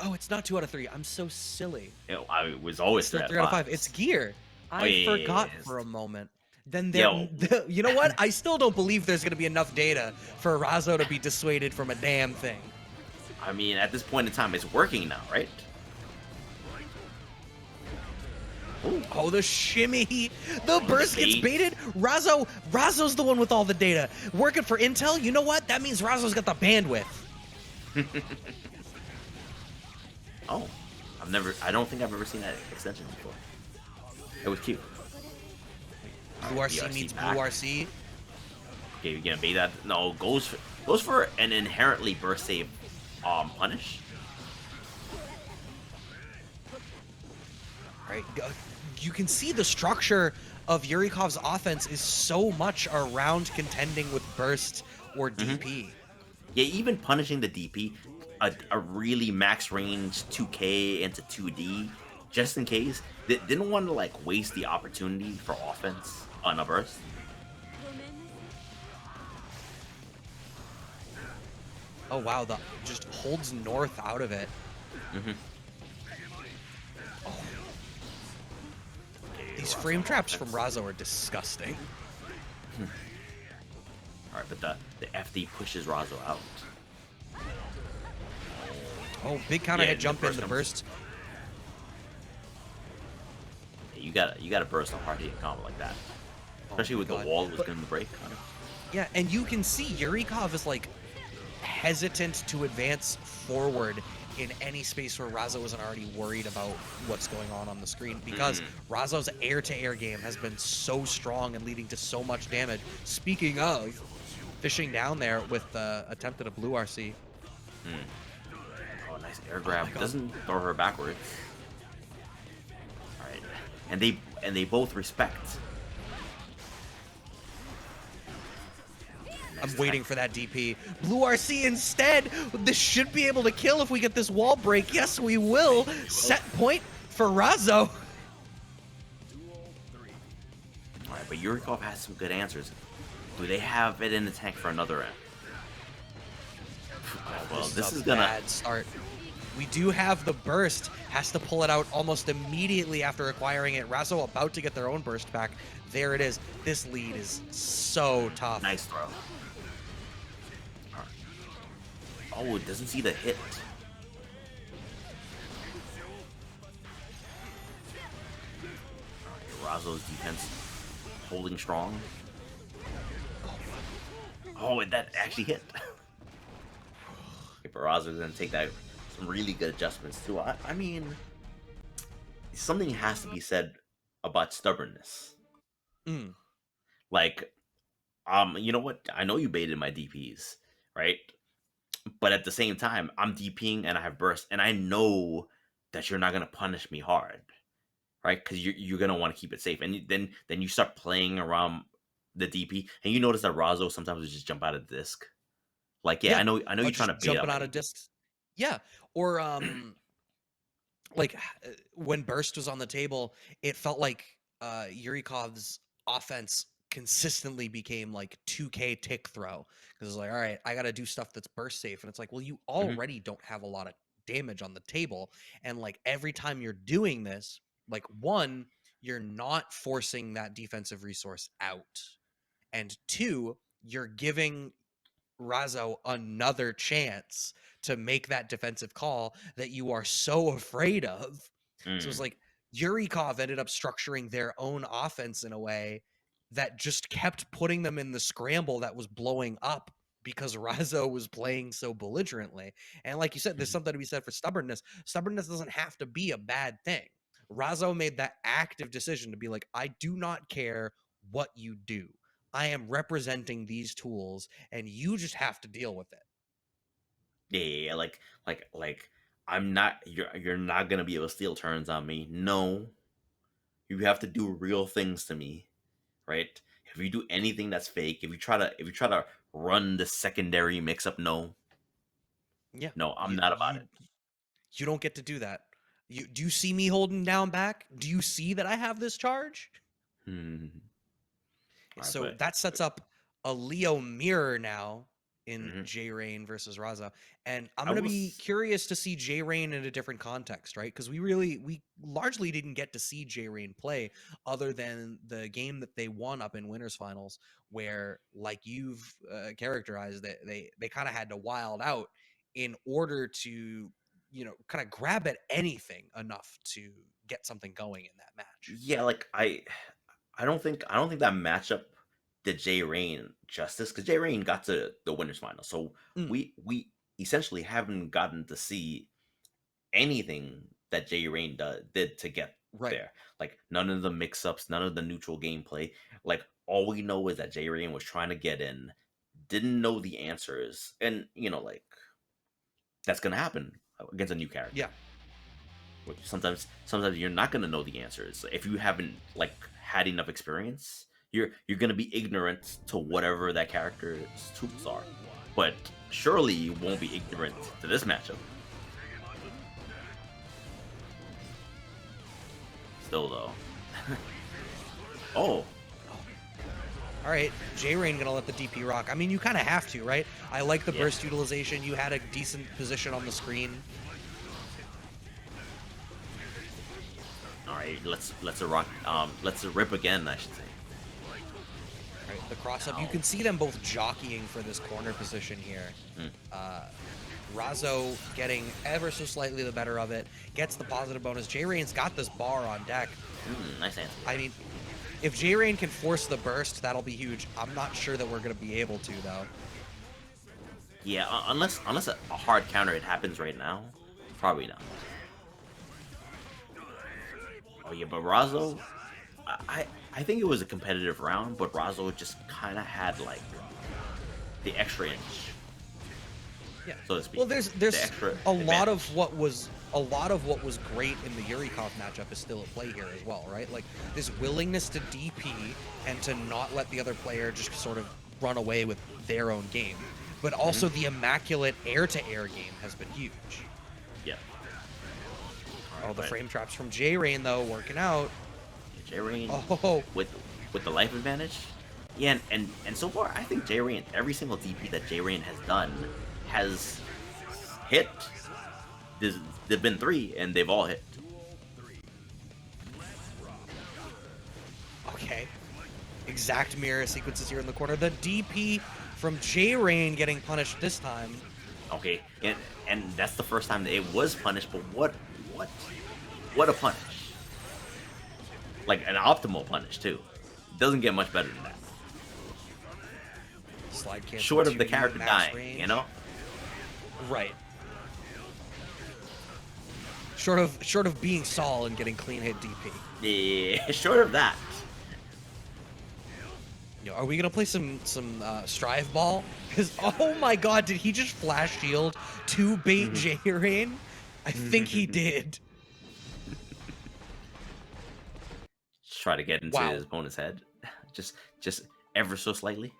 Speaker 2: Oh, it's not 2 out of 3. I'm so silly.
Speaker 1: It was always
Speaker 2: 3 out of 5. It's gear. I forgot for a moment. Then there, you know what? I still don't believe there's going to be enough data for Razzo to be dissuaded from a damn thing.
Speaker 1: I mean, at this point in time, it's working now, right? Ooh.
Speaker 2: Oh, the shimmy. The burst gets baited. Razzo's the one with all the data. Working for Intel, you know what? That means Razzo's got the bandwidth.
Speaker 1: Oh, I don't think I've ever seen that extension before. It was cute.
Speaker 2: Blue RC meets Blue RC.
Speaker 1: Okay, you're gonna bait that. No, goes for an inherently burst save punish.
Speaker 2: Right. You can see the structure of Yurikov's offense is so much around contending with burst or
Speaker 1: Hmm.
Speaker 2: DP.
Speaker 1: Yeah, even punishing the DP, a really max range 2K into 2D, just in case. They didn't want to like waste the opportunity for offense on a burst.
Speaker 2: Oh wow, the just holds north out of it.
Speaker 1: Hmm.
Speaker 2: Oh,
Speaker 1: Okay,
Speaker 2: these
Speaker 1: Razzo
Speaker 2: frame
Speaker 1: on
Speaker 2: traps from
Speaker 1: offense.
Speaker 2: Razzo are disgusting.
Speaker 1: All right, but the FD pushes Razzo out.
Speaker 2: Oh, big counter
Speaker 1: Yeah,
Speaker 2: hit
Speaker 1: and the
Speaker 2: jump in
Speaker 1: burst
Speaker 2: the
Speaker 1: comes.
Speaker 2: burst.
Speaker 1: You gotta burst a hard hitting combo like that,
Speaker 2: Oh
Speaker 1: especially
Speaker 2: my
Speaker 1: with the
Speaker 2: god.
Speaker 1: wall was
Speaker 2: But
Speaker 1: going to break. On it.
Speaker 2: yeah, and you can see Yurikov is like hesitant to advance forward in any space where Razzo isn't already worried about what's going on the screen, because
Speaker 1: Mm-hmm.
Speaker 2: Razzo's air-to-air game has been so strong and leading to so much damage. Speaking of, fishing down there with attempted a blue RC.
Speaker 1: Mm. Oh, nice air
Speaker 2: Oh my
Speaker 1: grab.
Speaker 2: god.
Speaker 1: Doesn't throw her backwards. All right, and they both respect.
Speaker 2: I'm
Speaker 1: Nice tech.
Speaker 2: waiting for that DP. Blue RC instead. This should be able to kill if we get this wall break. Yes, we will. Set point for Razzo.
Speaker 1: All right, but Yurikov has some good answers. Do they have it in the tank for another end? Oh, well,
Speaker 2: This
Speaker 1: this
Speaker 2: is
Speaker 1: is
Speaker 2: a
Speaker 1: gonna.
Speaker 2: bad start. We do have the burst. Has to pull it out almost immediately after acquiring it. Razzo about to get their own burst back. There it is. This lead is so tough.
Speaker 1: Nice throw. All right. Oh, it doesn't see the hit. All right, Razzo's defense holding strong. Oh, and that actually hit. Okay, but Razzo's gonna take that some really good adjustments too. I mean, something has to be said about stubbornness.
Speaker 2: Mm,
Speaker 1: Like, you know what? I know you baited my DPs, right? But at the same time, I'm DPing and I have burst, and I know that you're not gonna punish me hard, right? Because you're gonna want to keep it safe, and then you start playing around the DP, and you notice that Razzo sometimes will just jump out of the disc. Like, yeah,
Speaker 2: yeah.
Speaker 1: I know you're trying
Speaker 2: Just
Speaker 1: to bait out
Speaker 2: jumping
Speaker 1: my
Speaker 2: out of
Speaker 1: DP.
Speaker 2: discs. Yeah. Or like when burst was on the table, it felt like Yurikov's offense consistently became like 2K tick throw, because it's like, all right, I got to do stuff that's burst safe, and it's like, well, you
Speaker 1: Hmm.
Speaker 2: already don't have a lot of damage on the table, and like every time you're doing this, like one, you're not forcing that defensive resource out, and two, you're giving Razzo another chance to make that defensive call that you are so afraid of. So it's
Speaker 1: Mm.
Speaker 2: like Yurikov ended up structuring their own offense in a way that just kept putting them in the scramble that was blowing up because Razzo was playing so belligerently. And like you said, there's
Speaker 1: Mhm.
Speaker 2: something to be said for stubbornness. Stubbornness doesn't have to be a bad thing. Razzo made that active decision to be like, I do not care what you do. I am representing these tools and you just have to deal with it.
Speaker 1: Yeah, yeah, yeah, like I'm not. You're not gonna be able to steal turns on me. No, you have to do real things to me, right? If you do anything that's fake, if you try to run the secondary mix up, no,
Speaker 2: Yeah.
Speaker 1: no, I'm
Speaker 2: You
Speaker 1: not about
Speaker 2: you
Speaker 1: it.
Speaker 2: you don't get to do that. You do you see me holding down back? Do you see that I have this charge?
Speaker 1: Hmm. All right,
Speaker 2: So
Speaker 1: but
Speaker 2: that sets up a Leo mirror now in
Speaker 1: mhm.
Speaker 2: JayRain versus Razzo. And I'm
Speaker 1: I
Speaker 2: gonna be
Speaker 1: was.
Speaker 2: curious to see JayRain in a different context, right? Because we largely didn't get to see JayRain play other than the game that they won up in winners finals, where like you've characterized that they kind of had to wild out in order to kind of grab at anything enough to get something going in that match.
Speaker 1: Yeah, like I don't think that matchup did Jay Rain justice because Jay Rain got to the winners final, so
Speaker 2: Mm,
Speaker 1: we essentially haven't gotten to see anything that JayRain did to get
Speaker 2: right.
Speaker 1: there. Like none of the mix-ups, none of the neutral gameplay. Like all we know is that JayRain was trying to get in, didn't know the answers, and like that's gonna happen against a new character.
Speaker 2: Yeah.
Speaker 1: which sometimes you're not gonna know the answers if you haven't like had enough experience. You're gonna be ignorant to whatever that character's tools are, but surely you won't be ignorant to this matchup. Still though. Oh,
Speaker 2: All right, JayRain gonna let the DP rock. I mean, you kind of have to, right? I like the
Speaker 1: yeah.
Speaker 2: burst utilization. You had a decent position on the screen.
Speaker 1: All right, let's rock. Let's rip again, I should say.
Speaker 2: Right, the cross up. You
Speaker 1: Ow.
Speaker 2: can see them both jockeying for this corner position here. Razzo getting ever so slightly the better of it, gets the positive bonus. JayRain's got this bar on deck.
Speaker 1: Nice answer.
Speaker 2: I mean, if JayRain can force the burst, that'll be huge. I'm not sure that we're going to be able to, though.
Speaker 1: Yeah, unless a hard counter it happens right now, probably not. Oh yeah, but Razzo, I think it was a competitive round, but Razzo just kind of had like the extra inch,
Speaker 2: Yeah.
Speaker 1: so to speak.
Speaker 2: Well, there's
Speaker 1: The extra
Speaker 2: a lot
Speaker 1: advantage.
Speaker 2: of what was great in the Yurikov matchup is still at play here as well, right? Like this willingness to DP and to not let the other player just sort of run away with their own game, but also the immaculate air-to-air game has been huge.
Speaker 1: Yeah.
Speaker 2: Oh, the
Speaker 1: But
Speaker 2: frame traps from JayRain though working out.
Speaker 1: JayRain
Speaker 2: Oh,
Speaker 1: with the life advantage. Yeah, and so far I think JayRain, every single DP that JayRain has done has hit. There've been 3 and they've all hit.
Speaker 2: okay. Exact mirror sequences here in the corner. The DP from JayRain getting punished this time.
Speaker 1: Okay, and that's the first time that it was punished, but what a punish. Like an optimal punish too. Doesn't get much better than that.
Speaker 2: Slide cancel
Speaker 1: Short of the
Speaker 2: 2D
Speaker 1: character
Speaker 2: max
Speaker 1: dying,
Speaker 2: range.
Speaker 1: you know?
Speaker 2: Right. Short of being Saul and getting clean hit DP.
Speaker 1: Yeah, short of that.
Speaker 2: You know, are we gonna play some Strive Ball? Because oh my God, did he just flash shield to bait JayRain? I think he did.
Speaker 1: Just try to get into
Speaker 2: Wow.
Speaker 1: his opponent's head. Just ever so slightly.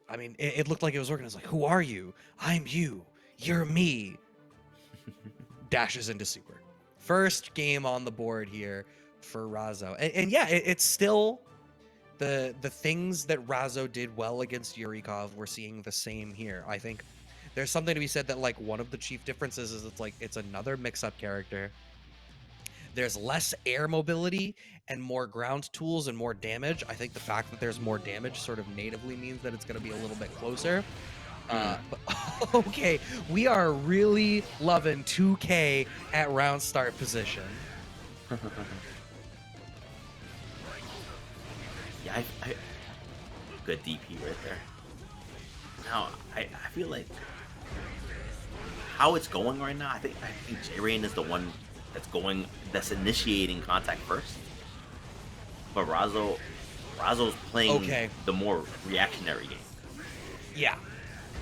Speaker 2: I mean, it looked like it was working. I was like, who are you? I'm you. You're me. Dashes into super. First game on the board here for Razzo. And yeah, it's still the things that Razzo did well against Yurikov, we're seeing the same here. I think there's something to be said that like one of the chief differences is it's another mix-up character. There's less air mobility and more ground tools and more damage. I think the fact that there's more damage sort of natively means that it's going to be a little bit closer. But, okay, we are really loving 2K at round start position.
Speaker 1: Yeah, I good DP right there. Now I feel like how it's going right now. I think JayRain is the one that's initiating contact first. But Razzo's playing the more reactionary game.
Speaker 2: Yeah.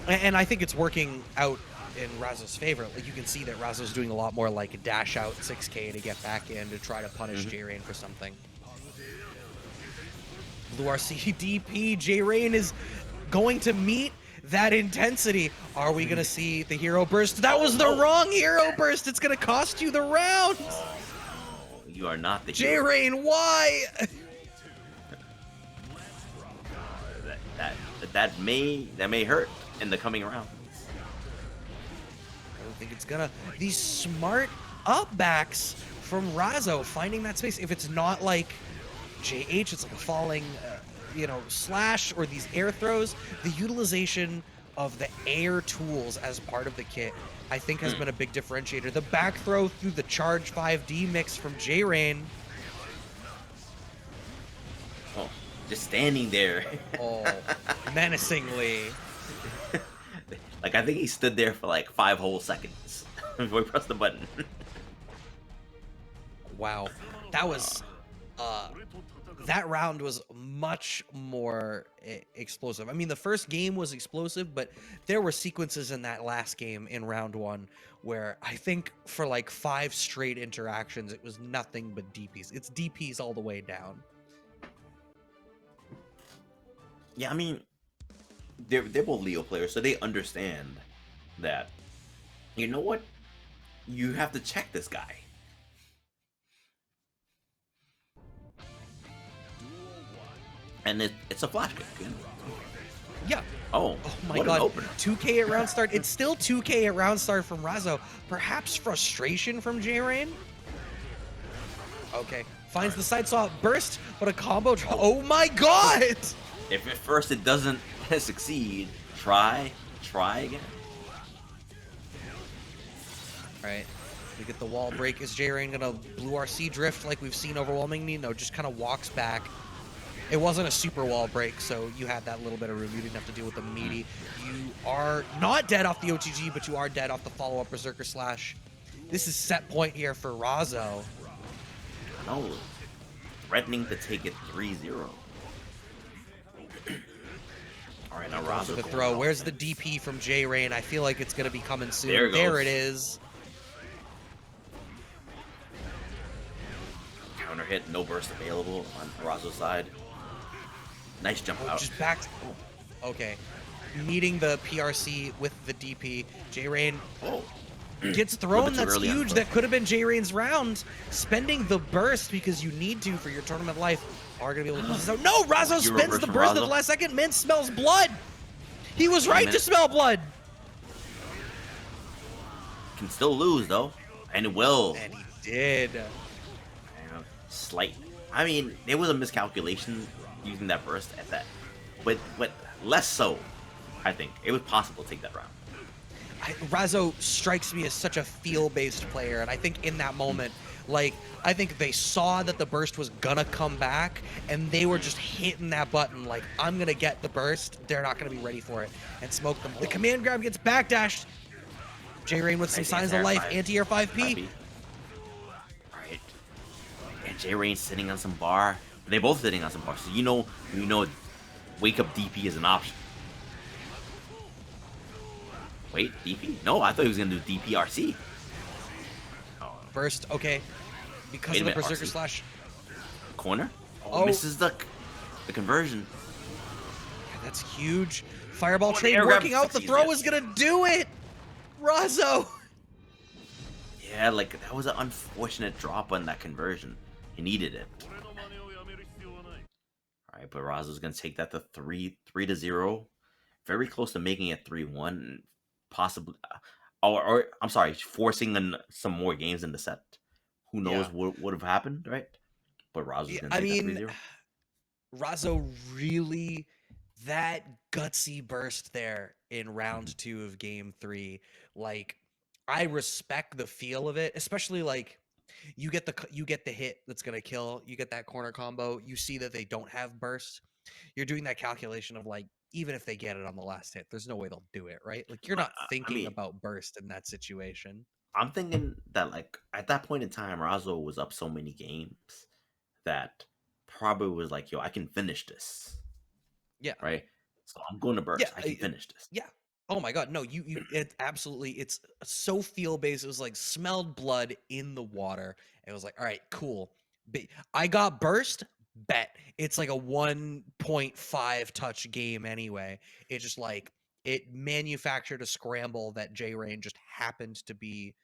Speaker 2: And I think it's working out in Razzo's favor. Like you can see that Razzo's doing a lot more like dash out 6K to get back in to try to punish JayRain for something. Blue RC DP, JayRain is going to meet that intensity. Are we going to see the hero burst? That was the wrong hero burst. It's going to cost you the round.
Speaker 1: Oh, you are not the hero.
Speaker 2: JayRain, why?
Speaker 1: That may hurt in the coming rounds.
Speaker 2: I don't think it's gonna. These smart upbacks from Razzo finding that space. If it's not like JH, it's like a falling, slash or these air throws. The utilization of the air tools as part of the kit, I think, has been a big differentiator. The back throw through the charge 5D mix from JayRain.
Speaker 1: Oh, just standing there.
Speaker 2: Oh, menacingly.
Speaker 1: Like, I think he stood there for like 5 whole seconds before he pressed the button.
Speaker 2: Wow. That was that round was much more explosive. I mean, the first game was explosive, but there were sequences in that last game in round one where I think for like 5 straight interactions, it was nothing but DPs. It's DPs all the way down.
Speaker 1: Yeah, I mean, they're both Leo players, so they understand that. You know what? You have to check this guy. And it's a flash kick.
Speaker 2: Yeah.
Speaker 1: Oh,
Speaker 2: Oh my
Speaker 1: what
Speaker 2: god.
Speaker 1: an opener.
Speaker 2: 2K at round start. It's still 2K at round start from Razzo. Perhaps frustration from JayRain? Okay. Finds the side saw burst, but a combo. Oh my god!
Speaker 1: If at first it doesn't succeed, try again.
Speaker 2: Alright. We get the wall break. Is JayRain gonna blue RC drift like we've seen overwhelmingly? No, just kind of walks back. It wasn't a super wall break, so you had that little bit of room. You didn't have to deal with the meaty. You are not dead off the OTG, but you are dead off the follow-up Berserker Slash. This is set point here for Razzo.
Speaker 1: No, threatening to take it 3-0. All right, now Razzo
Speaker 2: The throw. Where's the DP from JayRain? I feel like it's going to be coming soon.
Speaker 1: There
Speaker 2: it is.
Speaker 1: Counter hit, no burst available on Razzo's side. Nice jump out.
Speaker 2: Just back. Okay. Meeting the PRC with the DP. JayRain gets thrown. That's huge. That could have been JayRain's round. Spending the burst because you need to for your tournament life. Are going to be able to close this out. No, Razzo spends the burst at the last second. Min smells blood. He was right to smell blood.
Speaker 1: Can still lose, though. And it will.
Speaker 2: And he did.
Speaker 1: Slight. I mean, it was a miscalculation using that burst at that. But less so, I think. It was possible to take that round.
Speaker 2: Razzo strikes me as such a feel-based player, and I think in that moment, like, I think they saw that the burst was gonna come back, and they were just hitting that button like, I'm gonna get the burst, they're not gonna be ready for it, and smoke them. The command grab gets backdashed. JayRain with some signs of life, anti-air 5P.
Speaker 1: Right. And JayRain sitting on some bar. They both sitting on some bar, so you know, wake up DP is an option. Wait, DP? No, I thought he was gonna do DPRC.
Speaker 2: Burst, okay. Because of the Berserker Slash.
Speaker 1: Corner? Oh, misses the conversion.
Speaker 2: Yeah, that's huge. Fireball trade working out. The throw is gonna do it. Razzo.
Speaker 1: Yeah, like that was an unfortunate drop on that conversion. He needed it. All right, but Razzo's gonna take that to 3-0. Very close to making it 3-1. Possibly, or I'm sorry, forcing some more games in the set. Who knows what would have happened, right? But Razzo's gonna take that 3-0.
Speaker 2: Razzo really, that gutsy burst there in round 2 of game 3. Like, I respect the feel of it, especially like you get the hit that's gonna kill. You get that corner combo. You see that they don't have burst. You're doing that calculation of like, even if they get it on the last hit, there's no way they'll do it, right? Like, you're not thinking about burst in that situation.
Speaker 1: I'm thinking that, like, at that point in time, Razzo was up so many games that probably was like, yo, I can finish this.
Speaker 2: Yeah.
Speaker 1: Right? So I'm going to burst. Yeah, I can finish this.
Speaker 2: Yeah. Oh my god, no, it absolutely, it's so feel-based. It was like smelled blood in the water. It was like, all right, cool. I got burst, bet. It's like a 1.5 touch game anyway. It just like, it manufactured a scramble that JayRain just happened to be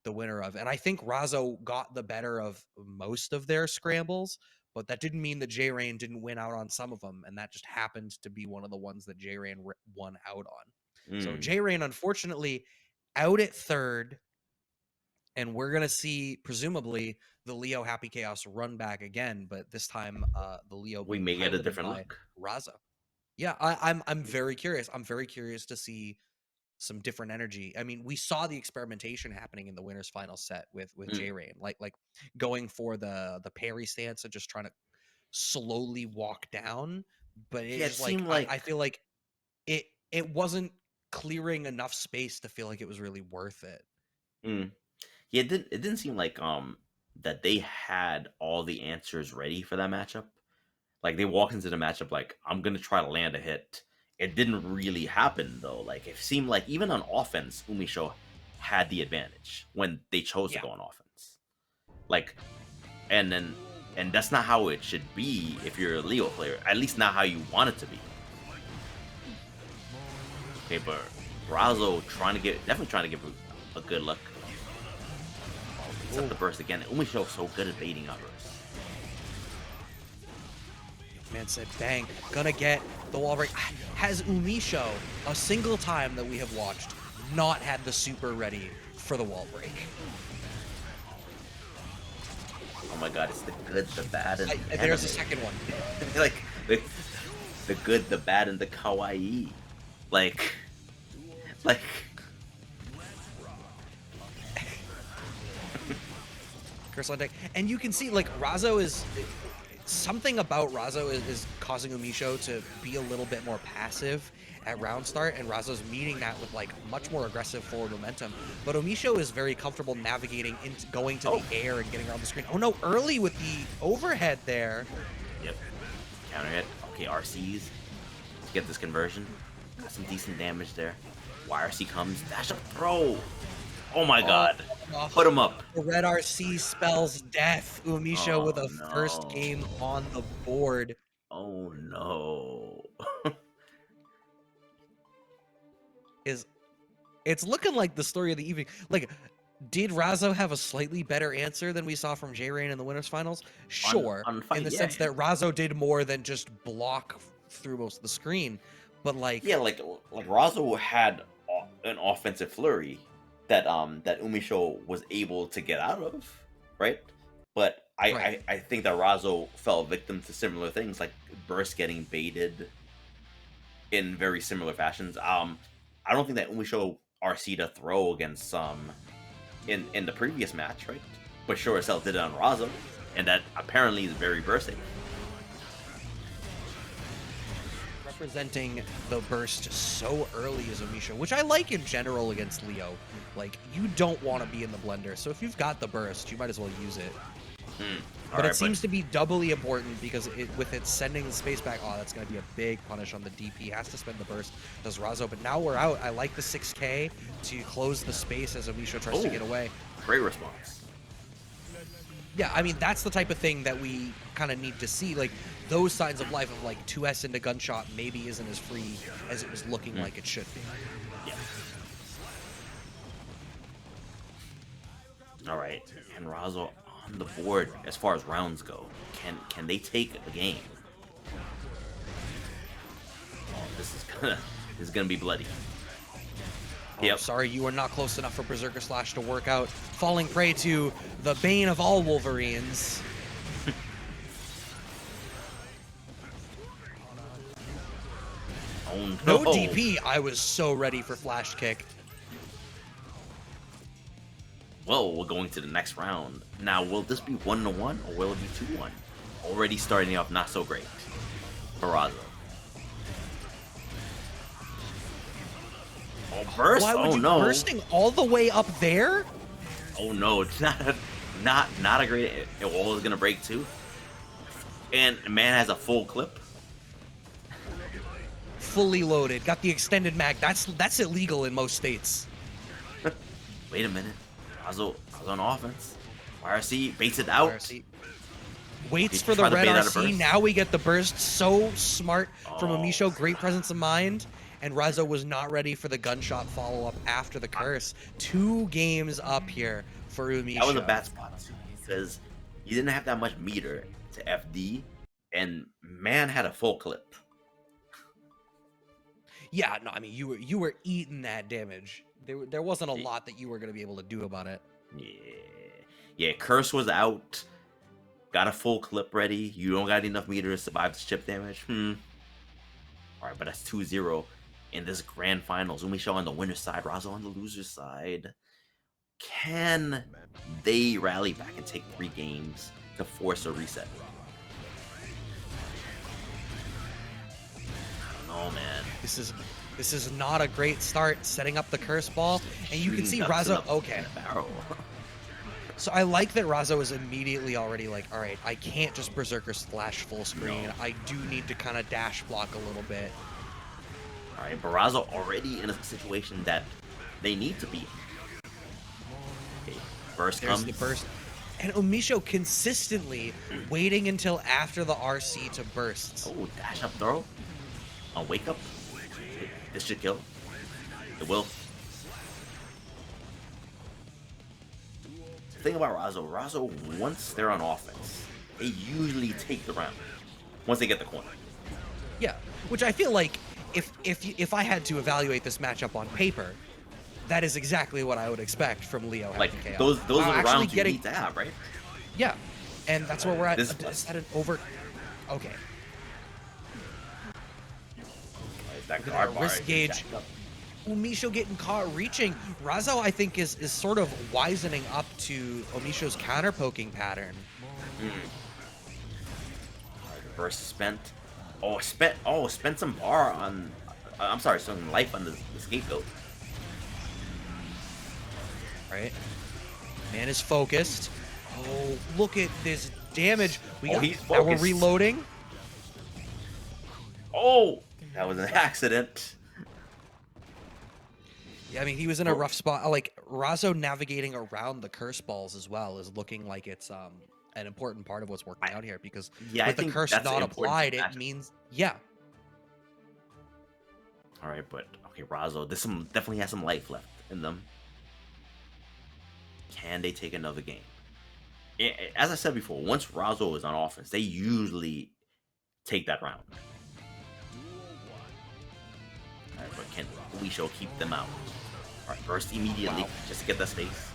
Speaker 2: the winner of. And I think Razzo got the better of most of their scrambles, but that didn't mean that JayRain didn't win out on some of them. And that just happened to be one of the ones that JayRain won out on. So JayRain, unfortunately, out at third, and we're going to see, presumably, the Leo Happy Chaos run back again, but this time the Leo
Speaker 1: we may get a different look.
Speaker 2: Razzo. Yeah, I'm very curious. I'm very curious to see some different energy. I mean, we saw the experimentation happening in the winners final set with JayRain, like going for the parry stance and just trying to slowly walk down, but it seemed like I feel like it wasn't clearing enough space to feel like it was really worth it.
Speaker 1: Yeah, it didn't seem like that they had all the answers ready for that matchup. Like they walked into the matchup like, I'm gonna try to land a hit. It didn't really happen though. Like it seemed like even on offense, UMISHO had the advantage when they chose to
Speaker 2: Yeah.
Speaker 1: go on offense. Like, and then and that's not how it should be if you're a Leo player. At least not how you want it to be. Okay, but Razzo definitely trying to give a good look. Set the burst again. UMISHO so good at baiting out burst.
Speaker 2: Man said, bang, gonna get the wall break. Has UMISHO a single time that we have watched not had the super ready for the wall break?
Speaker 1: Oh my god, it's the good, the bad, and the
Speaker 2: there's a
Speaker 1: anime.
Speaker 2: second one.
Speaker 1: Like the good, the bad, and the kawaii. Like
Speaker 2: Curse on deck. And you can see, like, Razzo is... Something about Razzo is causing UMISHO to be a little bit more passive at round start, and Razzo's meeting that with, like, much more aggressive forward momentum. But UMISHO is very comfortable navigating into going to the air and getting around the screen. Oh no, early with the overhead there.
Speaker 1: Yep. Counter hit. Okay, RCs to get this conversion. Got some decent damage there. YRC comes, dash up throw. Oh my god. Put him up.
Speaker 2: The red RC spells death. UMISHO with a first game on the board.
Speaker 1: Oh no.
Speaker 2: It's looking like the story of the evening. Like, did Razzo have a slightly better answer than we saw from JayRain in the winners finals? Sure, in the sense that Razzo did more than just block through most of the screen. But like,
Speaker 1: yeah, like Razzo had an offensive flurry that UMISHO was able to get out of, right? But I think that Razzo fell victim to similar things, like burst getting baited in very similar fashions. I don't think that UMISHO RC'd a throw against in the previous match, right? But sure as hell did it on Razzo, and that apparently is very bursting.
Speaker 2: Representing the burst so early as UMISHO, which I like in general against Leo. Like, you don't want to be in the blender, so if you've got the burst, you might as well use it. But it seems to be doubly important because with it sending the space back, that's going to be a big punish on the DP. Has to spend the burst, does Razzo, but now we're out. I like the 6K to close the space as UMISHO tries to get away.
Speaker 1: Great response.
Speaker 2: Yeah, I mean, that's the type of thing that we kind of need to see. Like, those signs of life of, like, 2S into gunshot maybe isn't as free as it was looking like it should be.
Speaker 1: Yeah. All right, and Razzo on the board as far as rounds go. Can they take a game? Oh, this is gonna be bloody.
Speaker 2: Yep. Sorry, you are not close enough for Berserker Slash to work out. Falling prey to the bane of all Wolverines.
Speaker 1: Oh
Speaker 2: no DP. I was so ready for Flash Kick.
Speaker 1: Well, we're going to the next round. Now, will this be 1-1 or will it be 2-1? Already starting off not so great for Razzo. Oh, burst!
Speaker 2: Why would you bursting all the way up there?
Speaker 1: Oh no, it's not a great. It wall is gonna break too. And man has a full clip.
Speaker 2: Fully loaded. Got the extended mag. That's illegal in most states.
Speaker 1: Wait a minute. Razzo on offense. YRC baits it out.
Speaker 2: YRC waits for the red RC. Now we get the burst. So smart from UMISHO. Great presence of mind. And Razzo was not ready for the gunshot follow-up after the curse. 2 games up here for UMISHO.
Speaker 1: That was a bad spot because he didn't have that much meter to FD, and man had a full clip.
Speaker 2: Yeah, no, I mean you were eating that damage. There wasn't a lot that you were going to be able to do about it.
Speaker 1: Yeah, curse was out. Got a full clip ready. You don't got enough meter to survive the chip damage. All right, but that's 2-0 in this grand finals. UMISHO on the winner's side, Razzo on the loser's side. Can they rally back and take 3 games to force a reset? I don't know, man.
Speaker 2: This is not a great start setting up the curse ball, and you can see Razzo. Okay. So I like that Razzo is immediately already like, all right, I can't just Berserker slash full screen.
Speaker 1: No.
Speaker 2: I do need to kind of dash block a little bit.
Speaker 1: All right, Barrazo already in a situation that they need to be. Okay, burst
Speaker 2: There's
Speaker 1: comes.
Speaker 2: the burst. And UMISHO consistently waiting until after the RC to burst.
Speaker 1: Oh, dash up throw. On wake up. This should kill. It will. The thing about Razzo, once they're on offense, they usually take the round. Once they get the corner.
Speaker 2: Yeah, which I feel like if I had to evaluate this matchup on paper, that is exactly what I would expect from Leo.
Speaker 1: Like
Speaker 2: Chaos.
Speaker 1: those are the rounds
Speaker 2: getting,
Speaker 1: you need to have, right?
Speaker 2: Yeah, and that's where we're at.
Speaker 1: This
Speaker 2: At an over. Okay.
Speaker 1: That guard bar
Speaker 2: Risk gauge. UMISHO getting caught reaching. Razzo, I think, is sort of wisening up to UMISHO's counter poking pattern.
Speaker 1: Reverse spent. Spent some bar on. I'm sorry, some life on the scapegoat.
Speaker 2: Right. Man is focused. Oh, look at this damage.
Speaker 1: He's
Speaker 2: now we're
Speaker 1: focused.
Speaker 2: reloading.
Speaker 1: Oh, that was an accident.
Speaker 2: Yeah, I mean, he was in a rough spot. Like, Razzo navigating around the curse balls as well is looking like it's an important part of what's working out here, because with the curse not applied, it means, yeah.
Speaker 1: All right, but okay, Razzo, this definitely has some life left in them. Can they take another game? As I said before, once Razzo is on offense, they usually take that round. All right, but can UMISHO keep them out? All right, burst immediately just to get that space.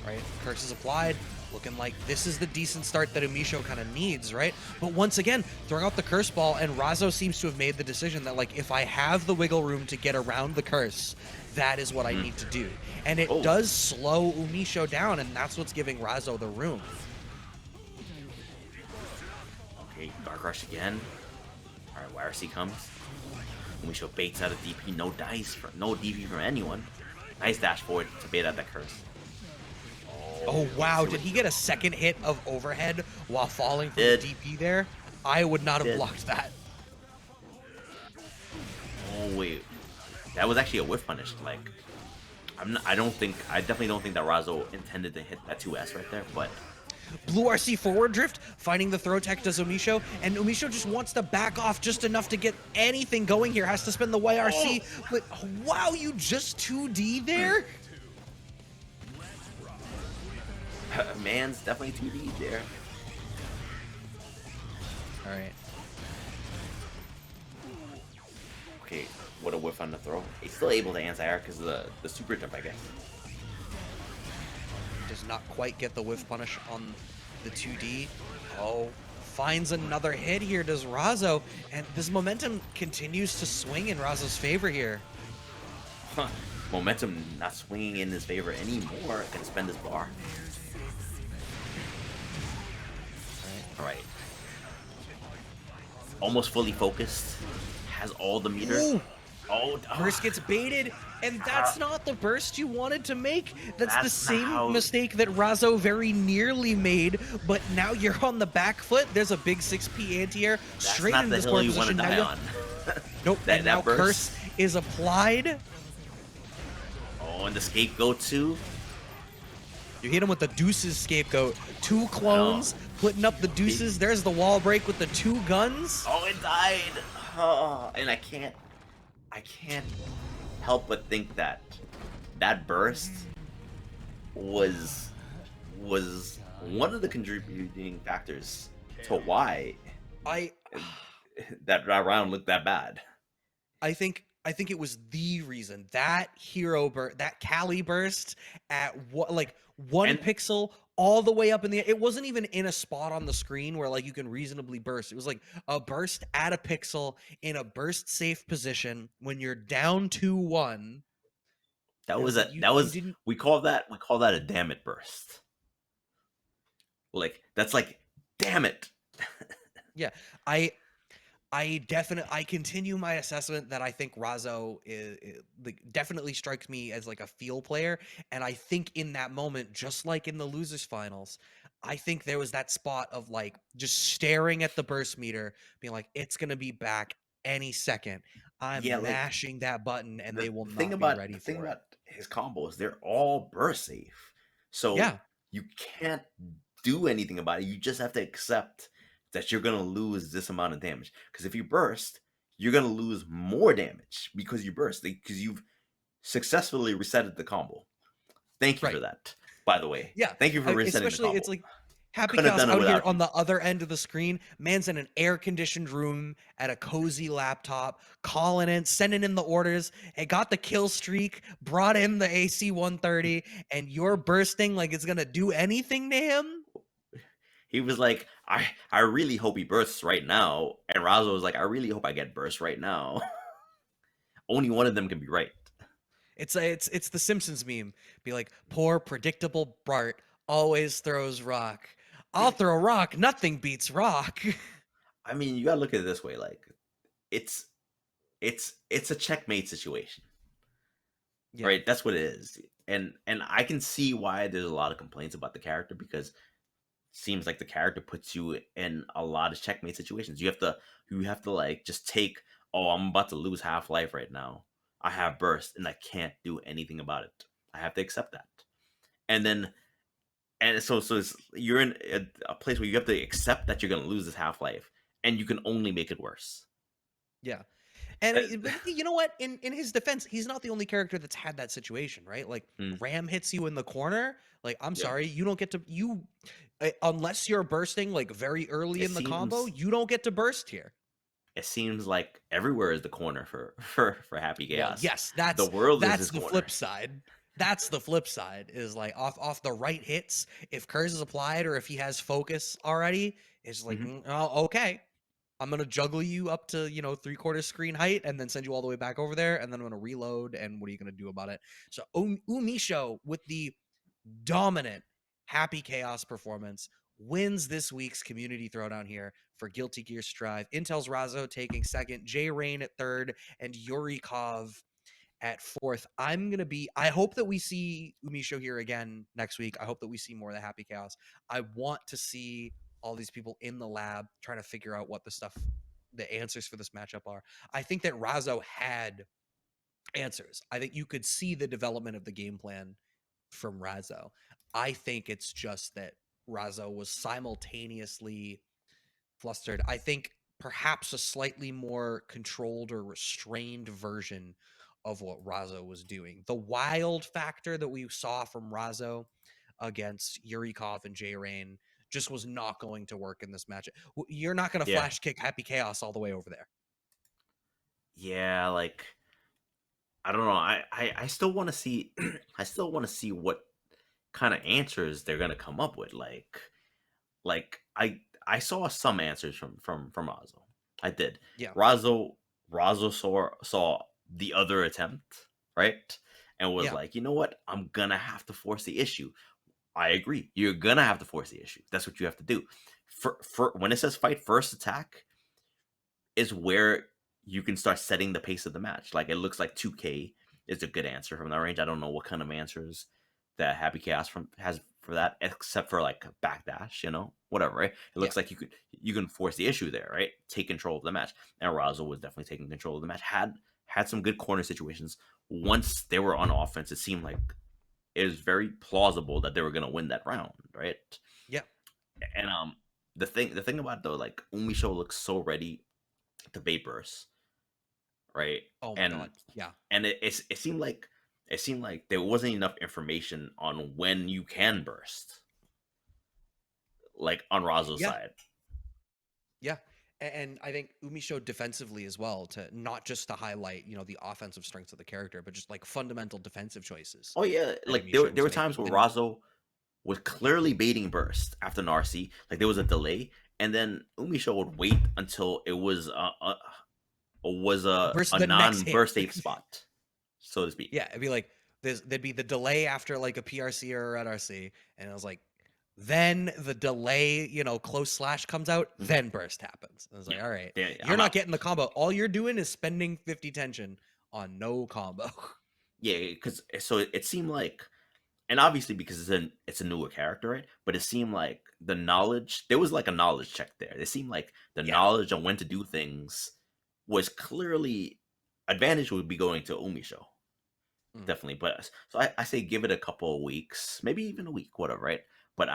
Speaker 2: Right, curse is applied. Looking like this is the decent start that UMISHO kind of needs, right? But once again, throwing out the curse ball, and Razzo seems to have made the decision that, like, if I have the wiggle room to get around the curse, that is what I need to do. And it does slow UMISHO down, and that's what's giving Razzo the room.
Speaker 1: Okay, Dark Rush again. All right, YRC comes. UMISHO baits out of DP. No dice, no DP from anyone. Nice dash forward to bait out that curse.
Speaker 2: Oh, wow. Did he get a second hit of overhead while falling from the DP there? I would not have blocked that.
Speaker 1: Oh, wait. That was actually a whiff punish. Like, I definitely don't think that Razzo intended to hit that 2S right there, but...
Speaker 2: Blue RC forward drift, finding the throw tech does UMISHO, and UMISHO just wants to back off just enough to get anything going here. Has to spend the YRC, but wow, you just 2D there?
Speaker 1: Man's definitely 2D there.
Speaker 2: All right.
Speaker 1: Okay, what a whiff on the throw. He's still able to anti-air because of the super jump, I guess.
Speaker 2: Does not quite get the whiff punish on the 2D. Oh, finds another hit here, does Razzo, and this momentum continues to swing in Razzo's favor here.
Speaker 1: Momentum not swinging in his favor anymore. Can spend his bar. Alright. Almost fully focused. Has all the meter.
Speaker 2: Ooh. Burst gets baited, and that's not the burst you wanted to make. That's the same mistake that Razzo very nearly made, but now you're on the back foot. There's a big 6P anti-air straight into the score position. Nope, and now curse is applied.
Speaker 1: Oh, and the scapegoat too.
Speaker 2: You hit him with the deuces scapegoat. 2 clones, putting up the deuces. There's the wall break with the 2 guns.
Speaker 1: Oh, it died. Oh, and I can't help but think that that burst was one of the contributing factors to why that round looked that bad.
Speaker 2: I think it was the reason that hero burst, that Cali burst at one pixel all the way up in the air. It wasn't even in a spot on the screen where like you can reasonably burst. It was like a burst at a pixel in a burst safe position when you're down 2-1.
Speaker 1: We call that a damn it burst. Like that's like damn it.
Speaker 2: Yeah, I continue my assessment that I think Razzo like, definitely strikes me as like a feel player, and I think in that moment, just like in the losers finals, I think there was that spot of like just staring at the burst meter, being like, it's gonna be back any second.
Speaker 1: Yeah,
Speaker 2: I'm
Speaker 1: like
Speaker 2: mashing that button, and they will
Speaker 1: the thing
Speaker 2: not be
Speaker 1: about
Speaker 2: ready for it.
Speaker 1: his combos, they're all burst safe. So
Speaker 2: Yeah,
Speaker 1: you can't do anything about it. You just have to accept that you're gonna lose this amount of damage. Because if you burst, you're gonna lose more damage because you burst. Because you've successfully resetted the combo. Thank you for
Speaker 2: right.
Speaker 1: that, by the way.
Speaker 2: Yeah,
Speaker 1: Thank you for resetting the
Speaker 2: especially it's
Speaker 1: combo.
Speaker 2: like Happy
Speaker 1: Couldn't have
Speaker 2: Chaos
Speaker 1: done it
Speaker 2: out here
Speaker 1: without
Speaker 2: on
Speaker 1: you.
Speaker 2: the other end of the screen. Man's in an air-conditioned room at a cozy laptop, calling in, sending in the orders. It got the kill streak, brought in the AC 130, and you're bursting like it's gonna do anything to him.
Speaker 1: He was like, I really hope he bursts right now. And Razzo was like, I really hope I get burst right now. Only one of them can be right.
Speaker 2: It's the Simpsons meme. Be like, poor predictable Bart always throws rock. I'll throw rock. Nothing beats rock.
Speaker 1: I mean, you gotta look at it this way, like it's it's a checkmate situation,
Speaker 2: Yeah,
Speaker 1: right? That's what it is. And I can see why there's a lot of complaints about the character because it seems like the character puts you in a lot of checkmate situations. You have to like just take, oh, I'm about to lose half life right now. I have burst and I can't do anything about it. I have to accept that. And then you're in a place where you have to accept that you're going to lose this half life, and you can only make it worse.
Speaker 2: yeah. And
Speaker 1: Uh,
Speaker 2: but you know what? In his defense, he's not the only character that's had that situation, right? Like
Speaker 1: mm,
Speaker 2: Ram hits you in the corner. Like I'm
Speaker 1: yeah,
Speaker 2: sorry, you don't get to unless you're bursting like very early
Speaker 1: it
Speaker 2: in the combo.
Speaker 1: seems
Speaker 2: You don't get to burst here.
Speaker 1: it seems like everywhere is the corner for for Happy
Speaker 2: Well,
Speaker 1: Chaos.
Speaker 2: yes,
Speaker 1: The world is
Speaker 2: that's
Speaker 1: his
Speaker 2: the
Speaker 1: corner.
Speaker 2: flip side. That's the flip side is like off the right hits. If Curse is applied or if he has focus already, it's like
Speaker 1: Hmm.
Speaker 2: oh, okay. I'm gonna juggle you up to 3/4 screen height and then send you all the way back over there, and then I'm gonna reload. And what are you gonna do about it? So Umisho with the dominant Happy Chaos performance wins this week's community throwdown here for Guilty Gear Strive. Intel's Razzo taking second, JayRain at third, and Yurikov at fourth. I hope that we see Umisho here again next week. I hope that we see more of the Happy Chaos. I want to see all these people in the lab trying to figure out what the answers for this matchup are. I think that Razzo had answers. I think you could see the development of the game plan from Razzo. I think it's just that Razzo was simultaneously flustered. I think perhaps a slightly more controlled or restrained version of what Razzo was doing. The wild factor that we saw from Razzo against Yurikov and JayRain just was not going to work in this match. You're not going to
Speaker 1: Yeah,
Speaker 2: flash kick Happy Chaos all the way over there.
Speaker 1: yeah. Like I don't know. I still want to see. I still want to see what kind of answers they're gonna come up with. Like I saw some answers from Razzo. I did.
Speaker 2: Yeah.
Speaker 1: Razzo saw the other attempt, right? And was
Speaker 2: Yeah.
Speaker 1: like, you know what? I'm gonna have to force the issue. I agree. You're gonna have to force the issue. That's what you have to do. For when it says fight first attack, is where you can start setting the pace of the match. Like it looks like 2K is a good answer from that range. I don't know what kind of answers that Happy Chaos has for that, except for like backdash, whatever, right? It
Speaker 2: Yeah.
Speaker 1: looks like you can force the issue there, right? Take control of the match. And Razzo was definitely taking control of the match. Had some good corner situations. Once they were on offense, it seemed like it was very plausible that they were gonna win that round, right?
Speaker 2: Yeah.
Speaker 1: And the thing about it, though, like Umisho looks so ready to bait burst, right?
Speaker 2: Oh my
Speaker 1: And
Speaker 2: God. Yeah.
Speaker 1: it seemed like there wasn't enough information on when you can burst, like on Razzo's
Speaker 2: Yeah.
Speaker 1: side.
Speaker 2: Yeah. And I think Umi showed defensively as well to not just to highlight, the offensive strengths of the character, but just like fundamental defensive choices
Speaker 1: Oh yeah,
Speaker 2: that
Speaker 1: like
Speaker 2: Umi
Speaker 1: there
Speaker 2: show
Speaker 1: there
Speaker 2: was
Speaker 1: were times
Speaker 2: making.
Speaker 1: where
Speaker 2: And
Speaker 1: Razzo was clearly baiting burst after Narcy. Like there was a delay, and then Umisho would wait until it was a
Speaker 2: the next hit.
Speaker 1: non-burst safe spot, so to speak.
Speaker 2: Yeah, it'd be like there'd be the delay after like a PRC or a Red RC, and it was like Then the delay, close slash comes out,
Speaker 1: Mhm.
Speaker 2: then burst happens. I was
Speaker 1: Yeah,
Speaker 2: like, all right,
Speaker 1: yeah,
Speaker 2: you're
Speaker 1: I'm
Speaker 2: not
Speaker 1: out.
Speaker 2: getting the combo. All you're doing is spending 50 tension on no combo.
Speaker 1: Yeah, because so it seemed like, and obviously because it's a newer character, right? But it seemed like the knowledge there was like a knowledge check there. It seemed like the
Speaker 2: Yeah.
Speaker 1: knowledge on when to do things was clearly advantage would be going to UMISHO.
Speaker 2: Mm.
Speaker 1: Definitely, but so I say give it a couple of weeks, maybe even a week, whatever, right? But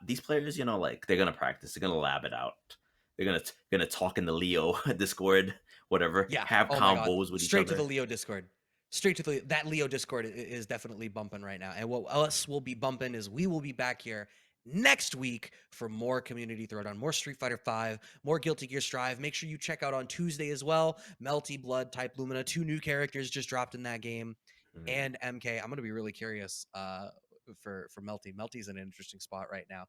Speaker 1: these players, like they're gonna practice, they're gonna lab it out, they're gonna talk in the Leo Discord, whatever,
Speaker 2: Yeah.
Speaker 1: have
Speaker 2: Oh my God.
Speaker 1: combos with each
Speaker 2: Straight to the
Speaker 1: other.
Speaker 2: Leo Discord. Straight to that Leo Discord is definitely bumping right now. And what us will be bumping is we will be back here next week for more Community Throwdown, more Street Fighter 5, more Guilty Gear Strive. Make sure you check out on Tuesday as well. Melty Blood, Type Lumina, 2 new characters just dropped in that game.
Speaker 1: Mhm.
Speaker 2: And MK, I'm gonna be really curious for Melty. Melty's in an interesting spot right now.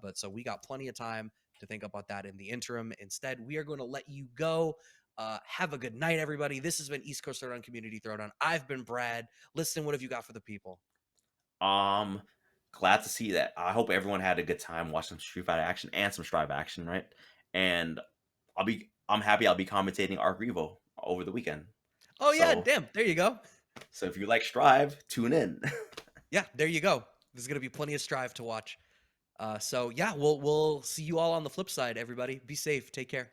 Speaker 2: But so we got plenty of time to think about that in the interim. Instead, we are going to let you go. Have a good night, everybody. This has been East Coast Throwdown Community Throwdown. I've been Brad. Listen, what have you got for the people?
Speaker 1: Um, Glad to see that. I hope everyone had a good time watching some Street Fighter action and some Strive action, right? And I'm happy I'll be commentating Arc Revo over the weekend.
Speaker 2: Oh yeah,
Speaker 1: So
Speaker 2: damn. There you go.
Speaker 1: so if you like Strive, tune in.
Speaker 2: Yeah, there you go. There's gonna be plenty of Strive to watch. So yeah, we'll see you all on the flip side, everybody. Be safe. Take care.